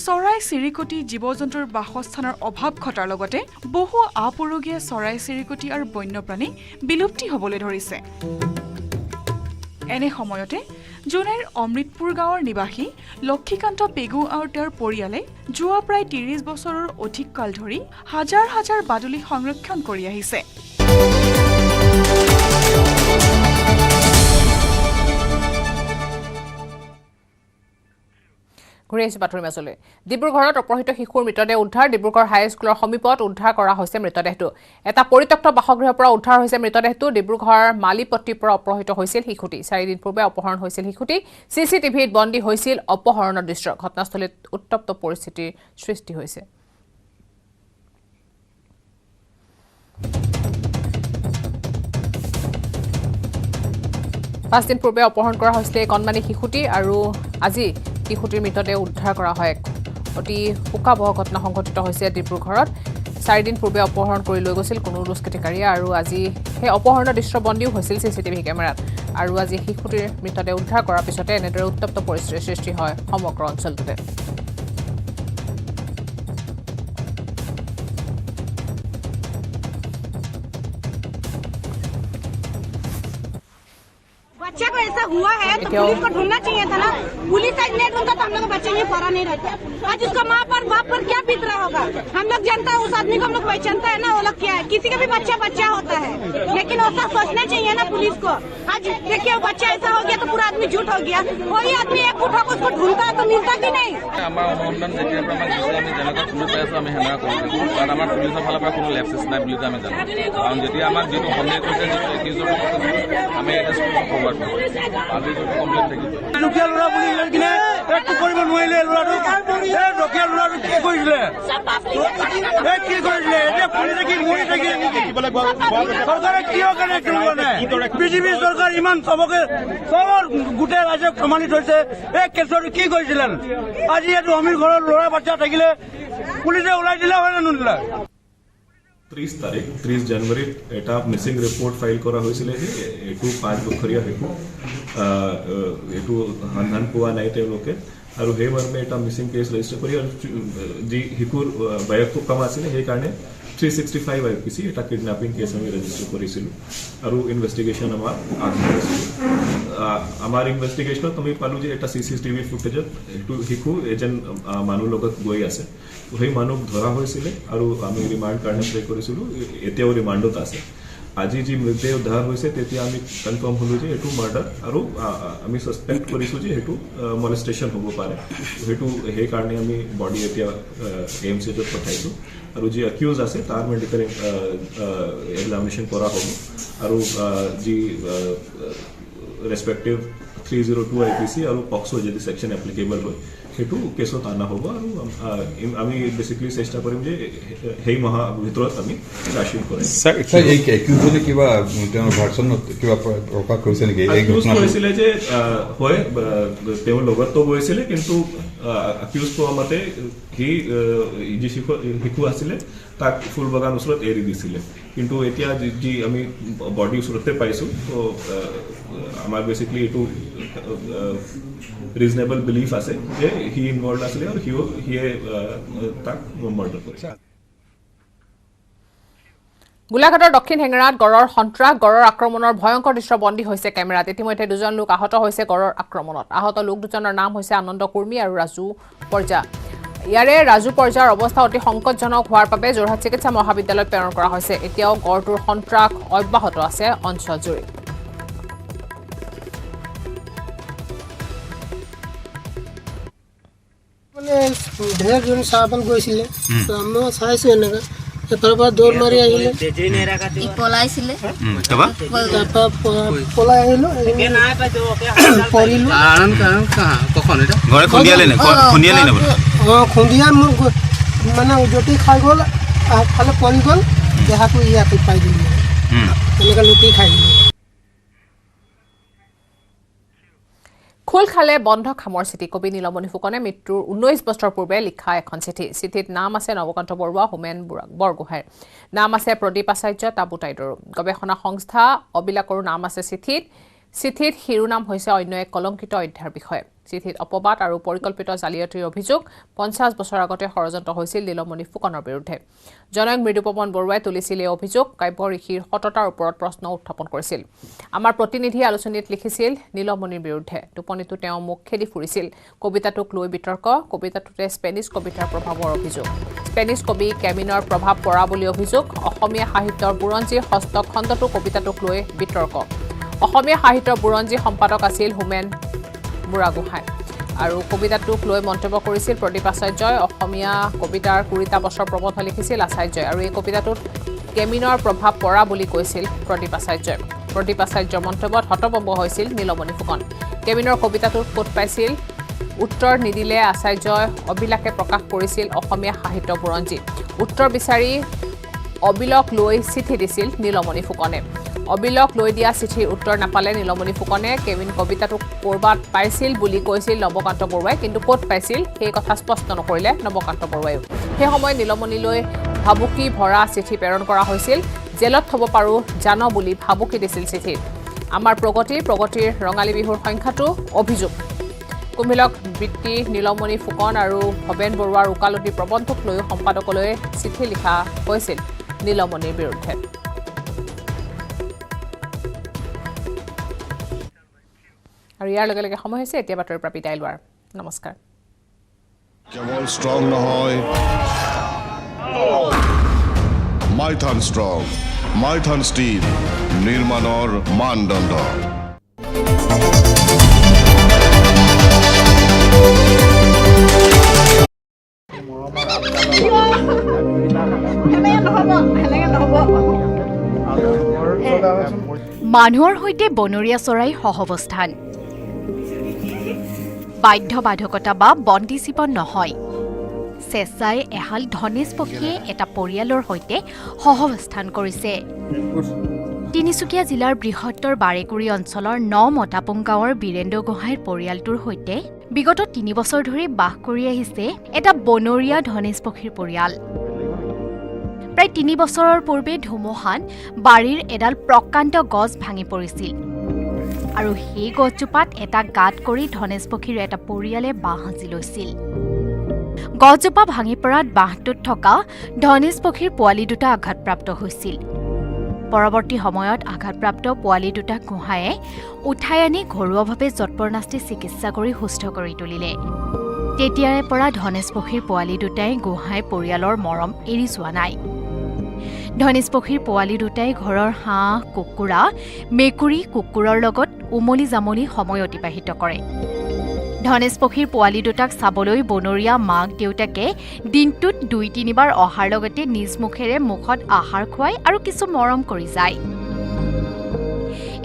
চৰাই চিৰিকটি জীৱ জন্তুৰ বাসস্থানৰ অভাৱ ঘটাৰ লগতে বহু আপুৰুগীয়া চৰাই চিৰিকটি আৰু বন্যপ্ৰাণী বিলুপ্তি হ'বলৈ ধৰিছে। এনে সময়তে জোনাইৰ অমৃতপুৰ গাঁৱৰ নিবাসী লক্ষীকান্ত পেগু আৰু তেওঁৰ পৰিয়ালে যোৱা প্ৰায় ৩০ বছৰৰ অধিক কাল ধৰি হাজাৰ হাজাৰ বাদুলি সংৰক্ষণ কৰি আহিছে। ঘূৰি আহিছোঁ বাতৰি মাজলৈ। ডিব্ৰুগড়ত অপহৃত শিশুৰ মৃতদেহ উদ্ধাৰ। ডিব্ৰুগড় হাইস্কুলৰ সমীপত উদ্ধাৰ কৰা হৈছে মৃতদেহটো। এটা পৰিত্যক্ত বাসগৃহৰ পৰা উদ্ধাৰ হৈছে মৃতদেহটো। ডিব্ৰুগড়ৰ মালিপট্টিৰ পৰা অপহৃত হৈছিল শিশুটি। 4 দিন পূৰ্বে অপহৰণ হৈছিল শিশুটি। চিচিটিভিত বন্দী হৈছিল অপহৰণৰ দৃশ্য। ঘটনাস্থলীত উত্তপ্ত পৰিস্থিতিৰ সৃষ্টি হৈছে। 5 দিন পূৰ্বে অপহৰণ কৰা হৈছিল এই কণমানি শিশুটি আৰু আজি শিশুটিৰ মৃতদেহ উদ্ধাৰ কৰা হয়। অতি শোকাবহ ঘটনা সংঘটিত হৈছে ডিব্ৰুগড়ত। 4 দিন পূৰ্বে অপহৰণ কৰি লৈ গৈছিল কোনো দুষ্কৃতিকাৰীয়ে আৰু আজি সেই অপহৰণৰ দৃশ্যবন্দীও হৈছিল চিচিটিভি কেমেৰাত। আৰু আজি শিশুটিৰ মৃতদেহ উদ্ধাৰ কৰাৰ পিছতে এনেদৰে উত্তপ্ত পৰিস্থিতিৰ সৃষ্টি হয় সমগ্ৰ অঞ্চলটোতে। बच्चा को ऐसा हुआ है तो पुलिस को ढूंढना चाहिए था ना। पुलिस आज नहीं ढूंढता तो हम लोग बच्चे में पड़ा नहीं रहता। आज उसका माँ पर बाप पर क्या बीत रहा होगा। हम लोग जानता है, उस आदमी को हम लोग पहचानता है ना, वो लोग क्या है। किसी का भी बच्चा बच्चा होता है, लेकिन ऐसा सोचना चाहिए ना पुलिस को। आज देखिए बच्चा ऐसा हो गया तो पूरा आदमी झूठ हो गया। कोई आदमी एक उठा को उसको ढूंढता है तो मिलता कि नहीं। দুখীয়া ল'ৰা বুলি লৈ কিনে একো কৰিব নোৱাৰিলে ল'ৰাটোক। এই দুখীয়া ল'ৰাটোক কি কৰিছিলে, কি কৰিছিলে, এতিয়া ফুলি থাকি মৰি থাকি চৰকাৰে কিয় কাৰণে কৰিব নাই। বিজেপি চৰকাৰ ইমান চবকে চবৰ গোটেই ৰাজ্যক সমানি থৈছে। এই কেছৰ কি কৰিছিলেন। আজি এইটো অমিৰ ঘৰৰ ল'ৰা বাচ্চা থাকিলে পুলিচে ওলাই দিলে হয় নে নিদিলে। 30 জানুৱাৰীত এটা মিচিং ৰিপৰ্ট ফাইল কৰা হৈছিলে যে এইটো 5 বছৰীয়া শিশু, এইটো সন্ধান পোৱা নাই তেওঁলোকে আৰু সেই মৰ্মে এটা মিচিং কেছ ৰেজিষ্টাৰ কৰি আৰু যি শিশুৰ বয়সটো কম আছিলে সেইকাৰণে 365 IPC এটা কিডনেপিং কেছ আমি ৰেজিষ্টাৰ কৰিছিলোঁ আৰু ইনভেষ্টিগেশ্যন আমাৰ আগবঢ়াইছিলোঁ। আমাৰ ইনভেষ্টিগেশ্যনত আমি পালোঁ যে এটা CCTV ফুটেজত এইটো শিশু এজন মানুহৰ লগত গৈ আছে। সেই মানুহ ধৰা হৈছিলে আৰু আমি ৰিমাণ্ড কাৰণে প্লে কৰিছিলোঁ। এতিয়াও ৰিমাণ্ডত আছে। আজি যি মৃতদেহ উদ্ধাৰ হৈছে তেতিয়া আমি কনফাৰ্ম হ'লোঁ যে এইটো মাৰ্ডাৰ আৰু আমি ছাছপেক্ট কৰিছোঁ যে সেইটো মলেষ্টেশ্যন হ'ব পাৰে। সেইটো সেইকাৰণে আমি বডি এতিয়া AMCত পঠাইছোঁ আৰু যি একিউজ আছে তাৰ মেডিকেল এক্সামিনেশ্যন কৰা হ'ব আৰু যি ৰেছপেক্টিভ 302 IPC আৰু পক্সো যদি ছেকশ্যন এপ্লিকেবল হয় সেইটো কেছত অনা হ'ব আৰু আমি বেচিকলি চেষ্টা কৰিম যে সেই মাহৰ ভিতৰত আমি চাৰ্জশ্বিট কৰিম। কিবা তেওঁৰ ভাৰ্চনত কিবা প্ৰকাশ কৰিছে নেকি? কৈছিলে যে হয় তেওঁৰ লগতো গৈছিলে কিন্তু একিউজ পোৱা মতে সি যি শিশু আছিলে তাক ফুলবাগান ওচৰত এৰি দিছিলে। কিন্তু এতিয়া যি আমি বডি ওচৰতে পাইছোঁ তো আমাৰ বেচিকলি এইটো ৰিজনেবল বিলিফ আছে যে সি ইনভলভ আছিলে আৰু সিয়ে তাক মাৰ্ডাৰ কৰিছে। গোলাঘাটৰ দক্ষিণ হেঙেৰাত গড়ৰ সন্ত্ৰাস, গড়ৰ আক্ৰমণৰ ভয়ংকৰ দৃশ্য বন্দী হৈছে কেমেৰাত। ইতিমধ্যে 2জন লোক আহত হৈছে গড়ৰ আক্ৰমণত। আহত লোক 2জনৰ নাম হৈছে আনন্দ কুৰ্মী আৰু ৰাজু পৰ্জা। ইয়াৰে ৰাজু পৰ্জাৰ অৱস্থা অতি সংকটজনক হোৱাৰ বাবে যোৰহাট চিকিৎসা মহাবিদ্যালয়ত প্ৰেৰণ কৰা হৈছে। এতিয়াও গড়টোৰ সন্ত্ৰাস অব্যাহত আছে অঞ্চলজুৰি। ঢেৰজন চাহপান গৈছিলে, মই চাইছোঁ এনেকৈ এফালৰ পৰা দৌৰ মাৰি আহিলে পলাইছিলে পলাই আহিলোঁ পৰিলোঁ খুন্দিয়া মোক মানে উজতি খাই গ'ল আগফালে পৰি গ'ল দেহাটো ইয়াতে পাই দিলোঁ তেনেকৈ লুটি খাই দিলোঁ খোল খালে বন্ধ খামৰ চিঠি কবি নীলমণি ফুকনে মৃত্যুৰ 19 বছৰ পূৰ্বে লিখা এখন চিঠি চিঠিত নাম আছে নৱকান্ত বৰুৱা হোমেন বৰগোহাঁইৰ নাম আছে প্ৰদীপ আচাৰ্য তাবুতাইদৰো গৱেষণা সংস্থা অবিলাকৰো নাম আছে চিঠিত শিৰোনাম হৈছে অন্য এক কলংকিত অধ্যায়ৰ বিষয়ে চিঠিত অপবাদ আৰু পৰিকল্পিত জালিয়াতিৰ অভিযোগ 50 বছৰ আগতে ষড়যন্ত্ৰ হৈছিল নীলমণি ফুকনৰ বিৰুদ্ধে জনক মৃদুপৱন বৰুৱাই তুলিছিল এই অভিযোগ কাব্য ঋষিৰ সততাৰ ওপৰত প্ৰশ্ন উত্থাপন কৰিছিল আমাৰ প্ৰতিনিধি আলোচনীত লিখিছিল নীলমণিৰ বিৰুদ্ধে টোপনিটো তেওঁ মুখ খেদি ফুৰিছিল কবিতাটোক লৈ বিতৰ্ক কবিতাটোতে স্পেনিছ কবিতাৰ প্ৰভাৱৰ অভিযোগ স্পেনিছ কবি কেমিনৰ প্ৰভাৱ পৰা বুলি অভিযোগ অসমীয়া সাহিত্যৰ বুৰঞ্জীৰ হস্ত খণ্ডটো কবিতাটোক লৈ বিতৰ্ক অসমীয়া সাহিত্যৰ বুৰঞ্জী সম্পাদক আছিল হোমেন বৰগোহাঁই আৰু কবিতাটোক লৈ মন্তব্য কৰিছিল প্ৰদীপ আচাৰ্যই অসমীয়া কবিতাৰ 20টা বছৰ প্ৰবন্ধ লিখিছিল আচাৰ্যই আৰু এই কবিতাটোত কেমিনৰ প্ৰভাৱ পৰা বুলি কৈছিল প্ৰদীপ আচাৰ্যৰ মন্তব্যত হতভম্ব হৈছিল নীলমণি ফুকন কেমিনৰ কবিতাটোত ক'ত পাইছিল উত্তৰ নিদিলে আচাৰ্যই অবিলাকে প্ৰকাশ কৰিছিল অসমীয়া সাহিত্য বুৰঞ্জী উত্তৰ বিচাৰি অবিলক লৈ চিঠি দিছিল নীলমণি ফুকনে অবিলক লৈ দিয়া চিঠিৰ উত্তৰ নাপালে নীলমণি ফুকনে কেমিন কবিতাটোক কৰবাত পাইছিল বুলি কৈছিল নৱকান্ত বৰুৱাই কিন্তু ক'ত পাইছিল সেই কথা স্পষ্ট নকৰিলে নৱকান্ত বৰুৱাইও সেই সময়ত নীলমণিলৈ ভাবুকি ভৰা চিঠি প্ৰেৰণ কৰা হৈছিল জেলত থব পাৰোঁ জান বুলি ভাবুকি দিছিল চিঠিত আমাৰ প্ৰগতিৰ ৰঙালী বিহুৰ সংখ্যাটো অভিযোগ কুম্ভিলক বৃত্তি নীলমণি ফুকন আৰু ভৱেন বৰুৱাৰ উকালতি প্ৰবন্ধক লৈ সম্পাদকলৈ চিঠি লিখা হৈছিল নীলমণিৰ বিৰুদ্ধে আৰু ইয়াৰ লগে লগে সময় হৈছে এতিয়া বাতৰিৰ পৰা বিদায় লোৱাৰ নমস্কাৰ কেৱল ষ্ট্ৰং নহয় মাইথান ষ্ট্ৰং মাইথান ষ্টিল নিৰ্মাণৰ মানদণ্ড মানুহৰ সৈতে বনৰীয়া চৰাই সহৱস্থান বাধ্যবাধকতা বা বন্দী জীৱন নহয় চেঁচাই এহাল ধনেশ পক্ষীয়ে এটা পৰিয়ালৰ সৈতে সহৱস্থান কৰিছে তিনিচুকীয়া জিলাৰ বৃহত্তৰ বাৰেকুৰি অঞ্চলৰ 9 মতাপুং গাঁৱৰ বীৰেন্দ্ৰ গোহাঁইৰ পৰিয়ালটোৰ সৈতে বিগত 3 বছৰ ধৰি বাস কৰি আহিছে এটা বনৰীয়া ধনেশ পক্ষীৰ পৰিয়াল প্ৰায় 3 বছৰৰ পূৰ্বে ধুমুহাত বাৰীৰ এডাল প্ৰকাণ্ড গছ ভাঙি পৰিছিল আৰু সেই গছজোপাত এটা গাঁত কৰি ধনেশ পক্ষীৰ এটা পৰিয়ালে বাঁহ সাজি লৈছিল গছজোপা ভাঙি পৰাত বাঁহটোত থকা ধনেশ পক্ষীৰ পোৱালি দুটা আঘাতপ্ৰাপ্ত হৈছিল পৰৱৰ্তী সময়ত আঘাতপ্ৰাপ্ত পোৱালি দুটা গোহাঁয়ে উঠাই আনি ঘৰুৱাভাৱে যৎপৰনাস্তি চিকিৎসা কৰি সুস্থ কৰি তুলিলে তেতিয়াৰে পৰা ধনেশ পক্ষীৰ পোৱালি দুটাই গোহাঁই পৰিয়ালৰ মৰম এৰি যোৱা নাই ধনেশ পক্ষীৰ পোৱালি দুটাই ঘৰৰ হাঁহ কুকুৰা মেকুৰী কুকুৰৰ লগত উমলি জামলি সময় অতিবাহিত কৰে ধনেশ পক্ষীৰ পোৱালি দুটাক চাবলৈ বনৰীয়া মাক দেউতাকে দিনটোত 2-3 বাৰ অহাৰ লগতে নিজ মুখেৰে মুখত আহাৰ খুৱাই আৰু কিছু মৰম কৰি যায়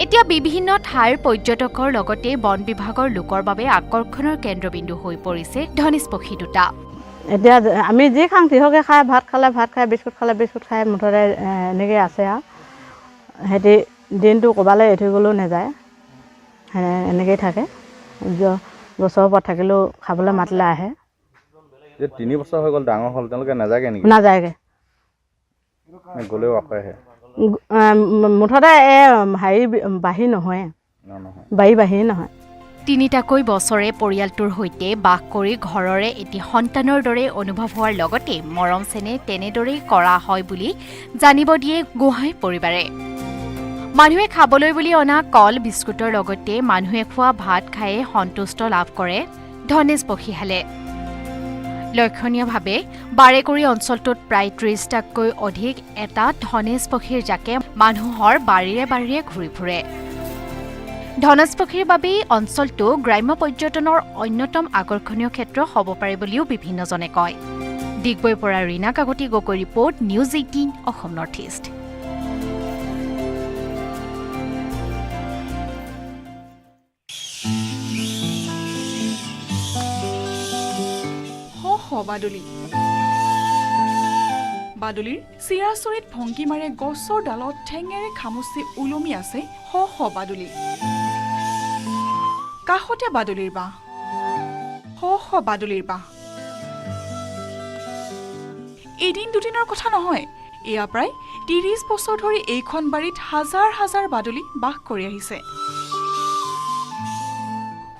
এতিয়া বিভিন্ন ঠাইৰ পৰ্যটকৰ লগতে বন বিভাগৰ লোকৰ বাবে আকৰ্ষণৰ কেন্দ্ৰবিন্দু হৈ পৰিছে ধনেশ পক্ষী দুটা এতিয়া আমি যি খাং তিহকে খাই ভাত খাই বিস্কুট খাই মুঠতে এনেকৈ আছে আৰু সিহঁতি দিনটো ক'ৰবালৈ এৰি গ'লেও নাযায় এনেকৈয়ে থাকে গছৰ ওপৰত থাকিলেও খাবলৈ মাতিলে আহে 3 বছৰ হৈ গ'ল ডাঙৰ হ'ল তেওঁলোকে নাযায়গৈ নেকি নাযায়গৈ গ'লেও আকৌ আহে মুঠতে হেৰি বাঢ়ি নহয় বাঢ়ি নহয় তিনিটাকৈ বছৰে পৰিয়ালটোৰ সৈতে বাস কৰি ঘৰৰে এটি সন্তানৰ দৰে অনুভৱ হোৱাৰ লগতে মৰম চেনেহ তেনেদৰেই কৰা হয় বুলি জানিব দিয়ে গোহাঁই পৰিবাৰে মানুহে খাবলৈ বুলি অনা কল বিস্কুটৰ লগতে মানুহে খোৱা ভাত খায়ে সন্তুষ্ট লাভ কৰে ধনেশ পক্ষীহালে লক্ষণীয়ভাৱে বাৰেকুৰি অঞ্চলটোত প্ৰায় 30টাকৈ অধিক এটা ধনেশ পক্ষীৰ জাকে মানুহৰ বাৰীৰে ঘূৰি ফুৰে ধনেশ পক্ষীৰ বাবেই অঞ্চলটো গ্ৰাম্য পৰ্যটনৰ অন্যতম আকৰ্ষণীয় ক্ষেত্ৰ হ'ব পাৰে বুলিও বিভিন্নজনে কয় ডিগবৈৰ পৰা ৰীনা কাকতি গগৈ ৰিপৰ্ট নিউজ 18 অসম নৰ্থ ইষ্ট। বাদুলিৰ চিৰাচৰিত ভংগীমাৰে গছৰ ডালত ঠেঙেৰে খামুচি ওলমি আছে শ শ বাদুলি। কাষতে বাদুলিৰ বাঁহ, শ শ বাদুলিৰ বাঁহ। এদিন দুদিনৰ কথা নহয়, এয়া প্ৰায় ৩০ বছৰ ধৰি এইখন বাৰীত হাজাৰ হাজাৰ বাদুলি বাস কৰি আহিছে।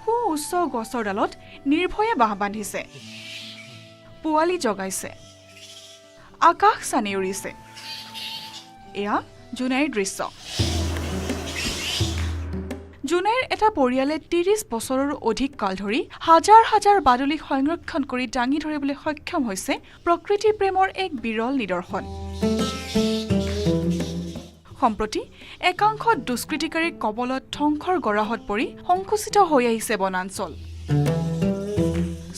সু উচ্চ গছৰ ডালত নিৰ্ভয়ে বাঁহ বান্ধিছে, পোৱালি জগাইছে, আকাশ চানি উৰিছে। এয়া জোনাইৰ দৃশ্য। জোনাইৰ এটা পৰিয়ালে ৩০ বছৰৰ অধিক কাল ধৰি হাজাৰ হাজাৰ বাদুলি সংৰক্ষণ কৰি দাঙি ধৰিবলৈ সক্ষম হৈছে প্ৰকৃতি প্ৰেমৰ এক বিৰল নিদৰ্শন। সম্প্ৰতি একাংশ দুষ্কৃতিকাৰীৰ কবলত ধ্বংসৰ গৰাহত পৰি সংকুচিত হৈ আহিছে বনাঞ্চল।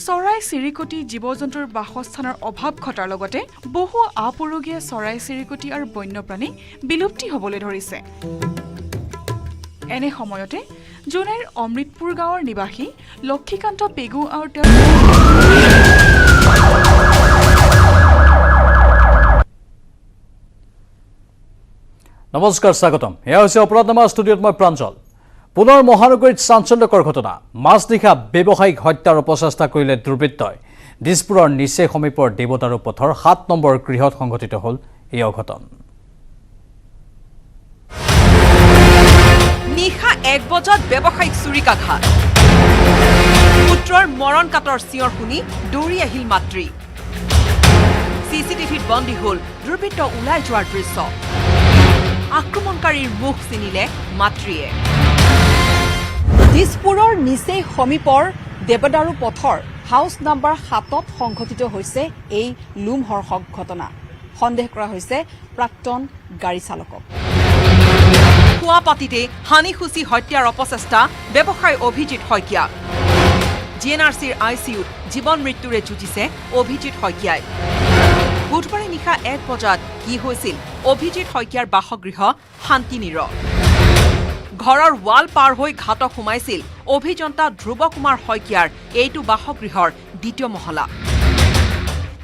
চৰাই চিৰিকটি জীৱ জন্তুৰ বাসস্থানৰ অভাৱ ঘটাৰ লগতে বহু আপুৰুগীয়া চৰাই চিৰিকটি আৰু বন্যপ্ৰাণী বিলুপ্তি হ'বলৈ ধৰিছে। এনে সময়তে জোনাইৰ অমৃতপুৰ গাঁৱৰ নিবাসী লক্ষীকান্ত পেগু আৰু তেওঁৰ নমস্কাৰ, স্বাগতম। এয়া হৈছে অপৰাধনামা ষ্টুডিঅ'ত মই প্ৰাঞ্জল। পুনৰ মহানগৰীত চাঞ্চল্যকৰ ঘটনা। মাজনিশা ব্যৱসায়িক হত্যাৰ অপচেষ্টা কৰিলে দুৰ্বৃত্তই। দিছপুৰৰ নিচে সমীপৰ দেৱদাৰু পথৰ ৭ নম্বৰ গৃহত সংঘটিত হ'ল এই অঘটন। নিশা ১ বজাত ব্যৱসায়িক চুৰিকাঘাত। পুত্ৰৰ মৰণ কাতৰ চিঞৰ শুনি দৌৰি আহিল মাতৃ। চিচিটিভিত বন্দী হ'ল দুৰ্বৃত্ত ওলাই যোৱাৰ দৃশ্য। আক্ৰমণকাৰীৰ মুখ চিনিলে মাতৃয়ে। দিছপুৰৰ নিচেই সমীপৰ দেৱদাৰু পথৰ হাউচ নাম্বাৰ ৭ত সংঘটিত হৈছে এই লোমহৰ্ষক ঘটনা। সন্দেহ কৰা হৈছে প্ৰাক্তন গাড়ী চালকক। খোৱা পাতিতে হানিসূচী হত্যাৰ অপচেষ্টা ব্যৱসায়ী অভিজিৎ শইকীয়া। GNRCৰ ICUত জীৱন মৃত্যুৰে যুঁজিছে অভিজিৎ শইকীয়াই। বুধবাৰে নিশা ১ বজাত কি হৈছিল অভিজিৎ শইকীয়াৰ বাসগৃহ শান্তিনীৰ। ঘৰৰ ৱাল পাৰ হৈ ঘাটত সোমাইছিল অভিযন্তা ধ্ৰুৱ কুমাৰ শইকীয়াৰ এইটো বাসগৃহৰ দ্বিতীয় মহলা।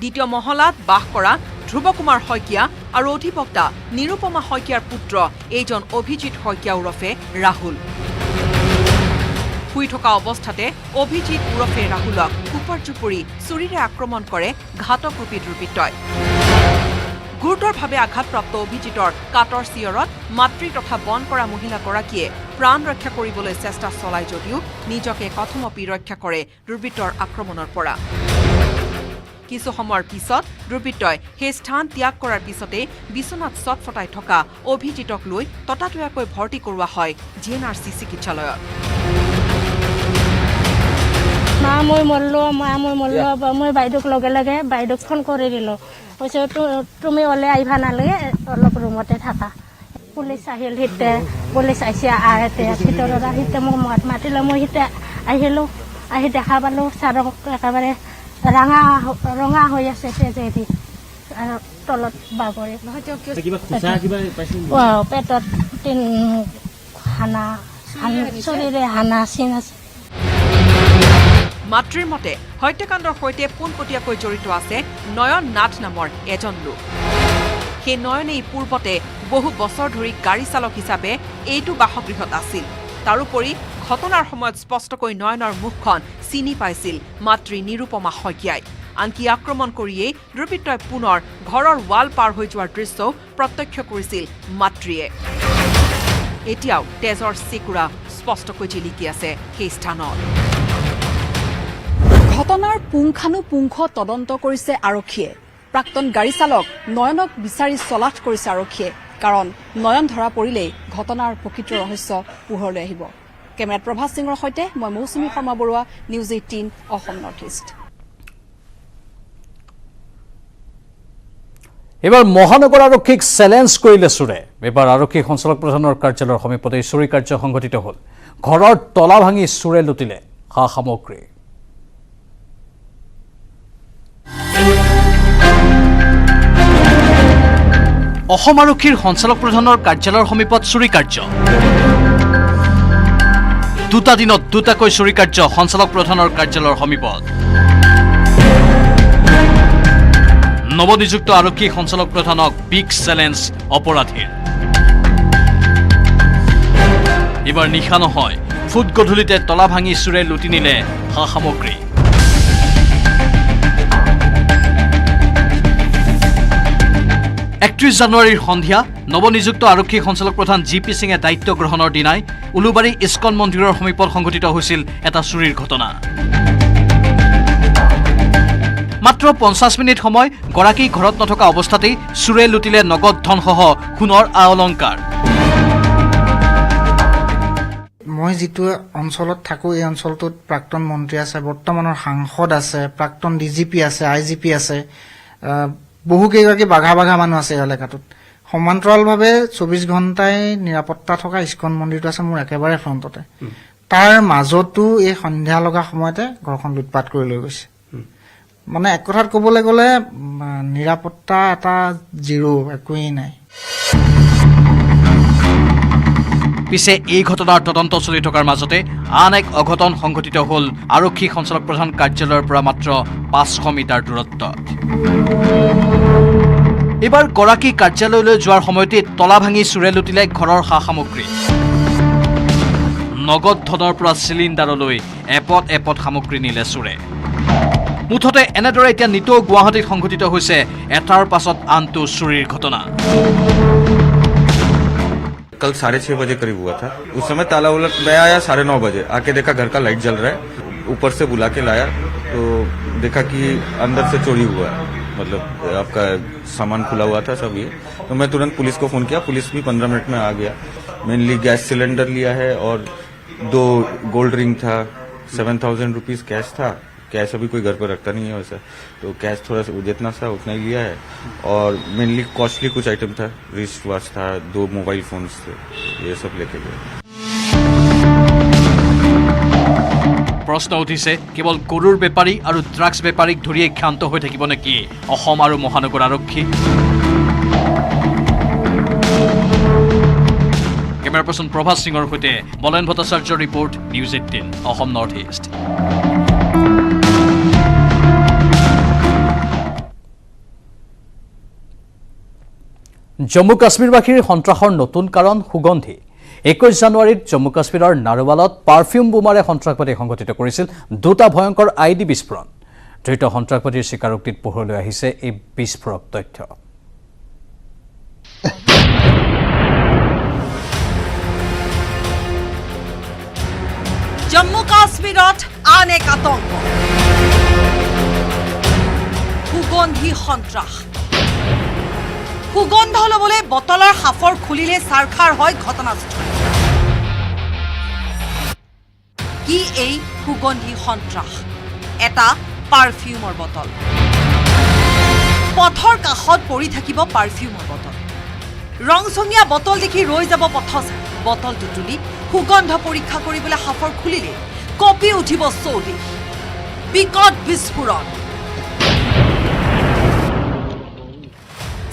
দ্বিতীয় মহলাত বাস কৰা ধ্ৰুৱ কুমাৰ শইকীয়া আৰু অধিবক্তা নিৰুপমা শইকীয়াৰ পুত্ৰ এইজন অভিজিৎ শইকীয়া ওৰফে ৰাহুল। শুই থকা অৱস্থাতে অভিজিৎ ওৰফে ৰাহুলক কুপাৰ্জু কৰি চুৰিৰে আক্ৰমণ কৰে ঘাতকৰূপী দুৰ্বৃত্তই। গুৰুতৰভাৱে আঘাতপ্ৰাপ্ত অভিজিতৰ কাটৰ চিঞৰত মাতৃ তথা বন কৰা মহিলাগৰাকীয়ে প্ৰাণ ৰক্ষা কৰিবলৈ চেষ্টা চলাই যদিও নিজকে কথমপি ৰক্ষা কৰে দুৰ্বৃত্তৰ আক্ৰমণৰ পৰা। কিছু সময়ৰ পিছত দুৰ্বৃত্তই সেই স্থান ত্যাগ কৰাৰ পিছতে বিচনাত চটফটাই থকা অভিজিতক লৈ ততাতৈয়াকৈ ভৰ্তি কৰোৱা হয় GNRC চিকিৎসালয়ত। মই মৰিলো মই বাইদেউক লগে লগে বাইদেউক ফোন কৰি দিলোঁ। কৈছে তুমি ওলাই আহিবা নালাগে, অলপ ৰুমতে থাকা। পুলিচ আহিল, সিতে পুলিচ আহিছে আহতে ভিতৰত আহিতে মোক মাতিলে। মই সিতে আহিলোঁ, আহি দেখা পালোঁ ছাৰক একেবাৰে ৰঙা হৈ আছে তেজেদি আৰু তলত বাগৰি। পেটত চুৰিৰে হানা চিন আছে। মাতৃৰ মতে হত্যাকাণ্ডৰ সৈতে পোনপটীয়াকৈ জড়িত আছে নয়ন নাথ নামৰ এজন লোক। সেই নয়নেই পূৰ্বতে বহু বছৰ ধৰি গাড়ী চালক হিচাপে এইটো বাসগৃহত আছিল। তাৰোপৰি ঘটনাৰ সময়ত স্পষ্টকৈ নয়নৰ মুখখন চিনি পাইছিল মাতৃ নিৰুপমা শইকীয়াই। আনকি আক্ৰমণ কৰিয়েই দুৰ্বৃত্তই পুনৰ ঘৰৰ ৱাল পাৰ হৈ যোৱাৰ দৃশ্যও প্ৰত্যক্ষ কৰিছিল মাতৃয়ে। এতিয়াও তেজৰ চিকুৰা স্পষ্টকৈ জিলিকি আছে সেই স্থানত। ঘটনাৰ পুংখানুপুংখ তদন্ত কৰিছে আৰক্ষীয়ে। প্ৰাক্তন গাড়ী চালক নয়নক বিচাৰি চলাথ কৰিছে আৰক্ষীয়ে, কাৰণ নয়ন ধৰা পৰিলেই ঘটনাৰ প্ৰকৃত ৰহস্য পোহৰলৈ আহিব। কেমেৰাত প্ৰভাস সিঙৰ সৈতে মই মৌচুমী শৰ্মা বৰুৱা, নিউজ 18 অসম নৰ্থ ইষ্ট। এবাৰ মহানগৰ আৰক্ষীক চেলেঞ্জ কৰিলে চোৰে। এবাৰ আৰক্ষী সঞ্চালক প্ৰধানৰ কাৰ্যালয়ৰ সমীপতে চুৰি কাৰ্য সংঘটিত হ'ল। ঘৰৰ তলা ভাঙি চোৰে লুটিলে সা সামগ্ৰী। অসম আৰক্ষীৰ সঞ্চালক প্ৰধানৰ কাৰ্যালয়ৰ সমীপত চুৰি কাৰ্য। দুটা দিনত দুটাকৈ চুৰি কাৰ্য সঞ্চালক প্ৰধানৰ কাৰ্যালয়ৰ সমীপত। নৱনিযুক্ত আৰক্ষী সঞ্চালক প্ৰধানক বিগ চেলেঞ্জ অপৰাধীৰ। এবাৰ নিশা নহয়, ফুট গধূলিতে তলা ভাঙি চুৰে লুটি নিলে সা সামগ্ৰী। 31 জানুৱাৰীৰ সন্ধিয়া নৱনিযুক্ত আৰক্ষী সঞ্চালক প্ৰধান জি.পি. সিঙে দায়িত্ব গ্ৰহণৰ দিনাই উলুবাৰী ইস্কন মন্দিৰৰ সমীপত সংঘটিত হৈছিল এটা চুৰিৰ ঘটনা। মাত্ৰ 50 মিনিট সময় গৰাকী ঘৰত নথকা অৱস্থাতেই চুৰে লুটিলে নগদ ধনসহ সোণৰ আ অলংকাৰ। মই যিটো অঞ্চলত থাকোঁ এই অঞ্চলটোত প্ৰাক্তন মন্ত্ৰী আছে, বৰ্তমানৰ সাংসদ আছে, প্ৰাক্তন ডিজিপি আছে, IGP আছে, বহুকেইগৰাকী বাঘা বাঘা মানুহ আছে এই এলেকাটোত। সমান্তৰালভাৱে 24 ঘণ্টাই নিৰাপত্তা থকা ইস্কন মন্দিৰটো আছে মোৰ একেবাৰে ফ্ৰণ্টতে। তাৰ মাজতো এই সন্ধিয়া লগা সময়তে ঘৰখন লুটপাট কৰি লৈ গৈছে। মানে এক কথাত ক'বলৈ গ'লে নিৰাপত্তা এটা জিৰো, একোৱেই নাই। পিছে এই ঘটনাৰ তদন্ত চলি থকাৰ মাজতে আন এক অঘটন সংঘটিত হ'ল আৰক্ষী সঞ্চালক প্ৰধান কাৰ্যালয়ৰ পৰা মাত্ৰ 500 মিটাৰ দূৰত্বত। এইবাৰ গৰাকী কাৰ্যালয়লৈ যোৱাৰ সময়তে তলা ভাঙি চুৰে লুটিলে ঘৰৰ সা সামগ্ৰী। নগদ ধনৰ পৰা চিলিণ্ডাৰলৈ এপদ এপদ সামগ্ৰী নিলে চুৰে। মুঠতে এনেদৰে এতিয়া নিতৌ গুৱাহাটীত সংঘটিত হৈছে এটাৰ পাছত আনটো চুৰিৰ ঘটনা। कल 6:30 बजे करीब हुआ था। उस समय ताला वाला मैं आया 9:30 बजे, आके देखा घर का लाइट जल रहा है, ऊपर से बुला के लाया तो देखा कि अंदर से चोरी हुआ है, मतलब आपका सामान खुला हुआ था सब ये। तो मैं तुरंत पुलिस को फोन किया, पुलिस भी 15 मिनट में आ गया। मेनली गैस सिलेंडर लिया है और 2 गोल्ड रिंग था, 7,000 रुपीज कैश था। कैश अभी कोई घर पर रखता नहीं है वैसे, तो कैश थोड़ा सा जितना सा उतना ही लिया है। और मेनली कॉस्टली कुछ आइटम था, रिस्ट वॉच था, 2 मोबाइल फोन्स थे, ये सब लेके गए। প্ৰশ্ন উঠিছে, কেৱল গৰুৰ বেপাৰী আৰু ড্ৰাগছ বেপাৰীক ধৰিয়েই ক্ষান্ত হৈ থাকিব নেকি অসম আৰু মহানগৰ আৰক্ষী? কেমেৰা পাৰ্চন প্ৰভাস সিঙৰ সৈতে বলেন ভট্টাচাৰ্যৰ ৰিপৰ্ট, নিউজ 18 অসম নৰ্থ ইষ্ট। জম্মু কাশ্মীৰবাসীৰ সন্ত্ৰাসৰ নতুন কাৰণ সুগন্ধি। 21 জানুৱাৰীত জম্মু কাশ্মীৰৰ নাৰোৱালত পাৰফিউম বোমাৰে সন্ত্ৰাসবাদী সংঘটিত কৰিছিল 2টা ভয়ংকৰ ID বিস্ফোৰণ। ধৃত সন্ত্ৰাসবাদীৰ স্বীকাৰোক্তিত পোহৰলৈ আহিছে এই বিস্ফোৰক তথ্য। জম্মু কাশ্মীৰত আন এক আতংক, সুগন্ধি সন্ত্ৰাস। সুগন্ধ ল'বলৈ বটলৰ সাফৰ খুলিলে চাৰখাৰ হয় ঘটনাস্থলী। কি এই সুগন্ধি সন্ত্ৰাস? এটা পাৰফিউমৰ বটল। পথৰ কাষত পৰি থাকিব পাৰফিউমৰ বটল। ৰংচঙীয়া বটল দেখি ৰৈ যাব পথচাৰী। বটলটো তুলি সুগন্ধ পৰীক্ষা কৰিবলৈ সাফৰ খুলিলে কঁপি উঠিব চৌদিশ। বিকট বিস্ফোৰণ,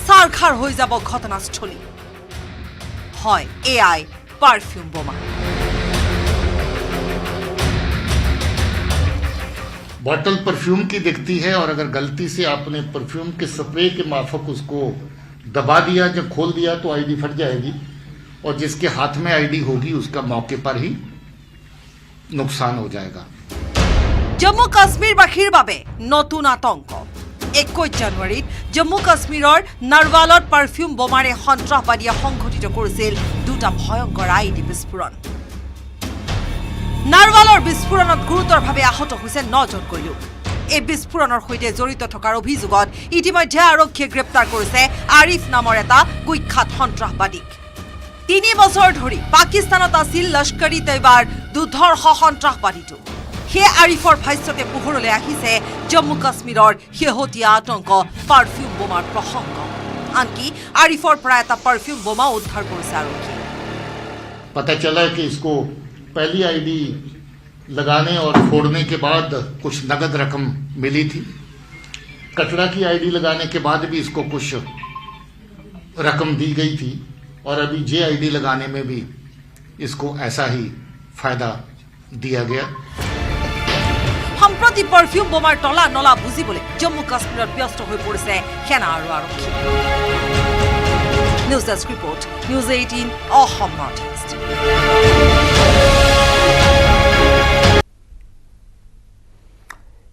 চাৰখাৰ হৈ যাব ঘটনাস্থলী। হয়, এয়াই পাৰফিউম বোমা। बॉटल परफ्यूम की दिखती है और अगर गलती से आपने परफ्यूम के स्प्रे के माफक उसको दबा दिया, जब खोल दिया तो आईडी फट जाएगी और जिसके हाथ में आईडी होगी उसका मौके पर ही नुकसान हो जाएगा। जम्मू काश्मीरबासीर বাবে নতুন আতংক। 21 জানুৱাৰীত জম্মু কাশ্মীৰৰ নাৰৱালত পাৰফিউম বোমাৰে সন্ত্ৰাসবাদীয়ে সংঘটিত কৰিছিল 2টা ভয়ংকৰ ID বিস্ফোৰণ। নাৰৱালৰ বিস্ফোৰণত গুৰুতৰভাৱে আহত হৈছে 9জনকৈ লোক। এই বিস্ফোৰণৰ সৈতে জড়িত থকাৰ অভিযোগত ইতিমধ্যে আৰক্ষীয়ে গ্ৰেপ্তাৰ কৰিছে আৰিফ নামৰ এটা কুখ্যাত সন্ত্ৰাসবাদীক। 3 বছৰ ধৰি পাকিস্তানত আছিল লস্কৰী তৈবাৰ দুৰ্ধৰ্ষ সন্ত্ৰাসবাদীটো। সেই আৰিফৰ ভাষ্যতে পোহৰলৈ আহিছে জম্মু কাশ্মীৰৰ শেহতীয়া আতংক পাৰফিউম বোমাৰ প্ৰসংগ। আনকি আৰিফৰ পৰা এটা পাৰফিউম বোমা উদ্ধাৰ কৰিছে আৰক্ষীয়ে। पता चला कि इसको पहली आईडी लगाने और फोड़ने के बाद कुछ नगद रकम मिली थी। कटरा की आईडी लगाने के बाद भी इसको कुछ रकम दी गई थी और अभी JID लगाने में भी इसको ऐसा ही फायदा दिया गया। সম্প্ৰতি পাৰফিউম বোমাৰ তলা নলা বুজিবলৈ জম্মু কাশ্মীৰত ব্যস্ত হৈ পৰিছে সেনা আৰু আৰক্ষী। নিউজ ডেস্ক ৰিপৰ্ট, News 18 অসম Northeast।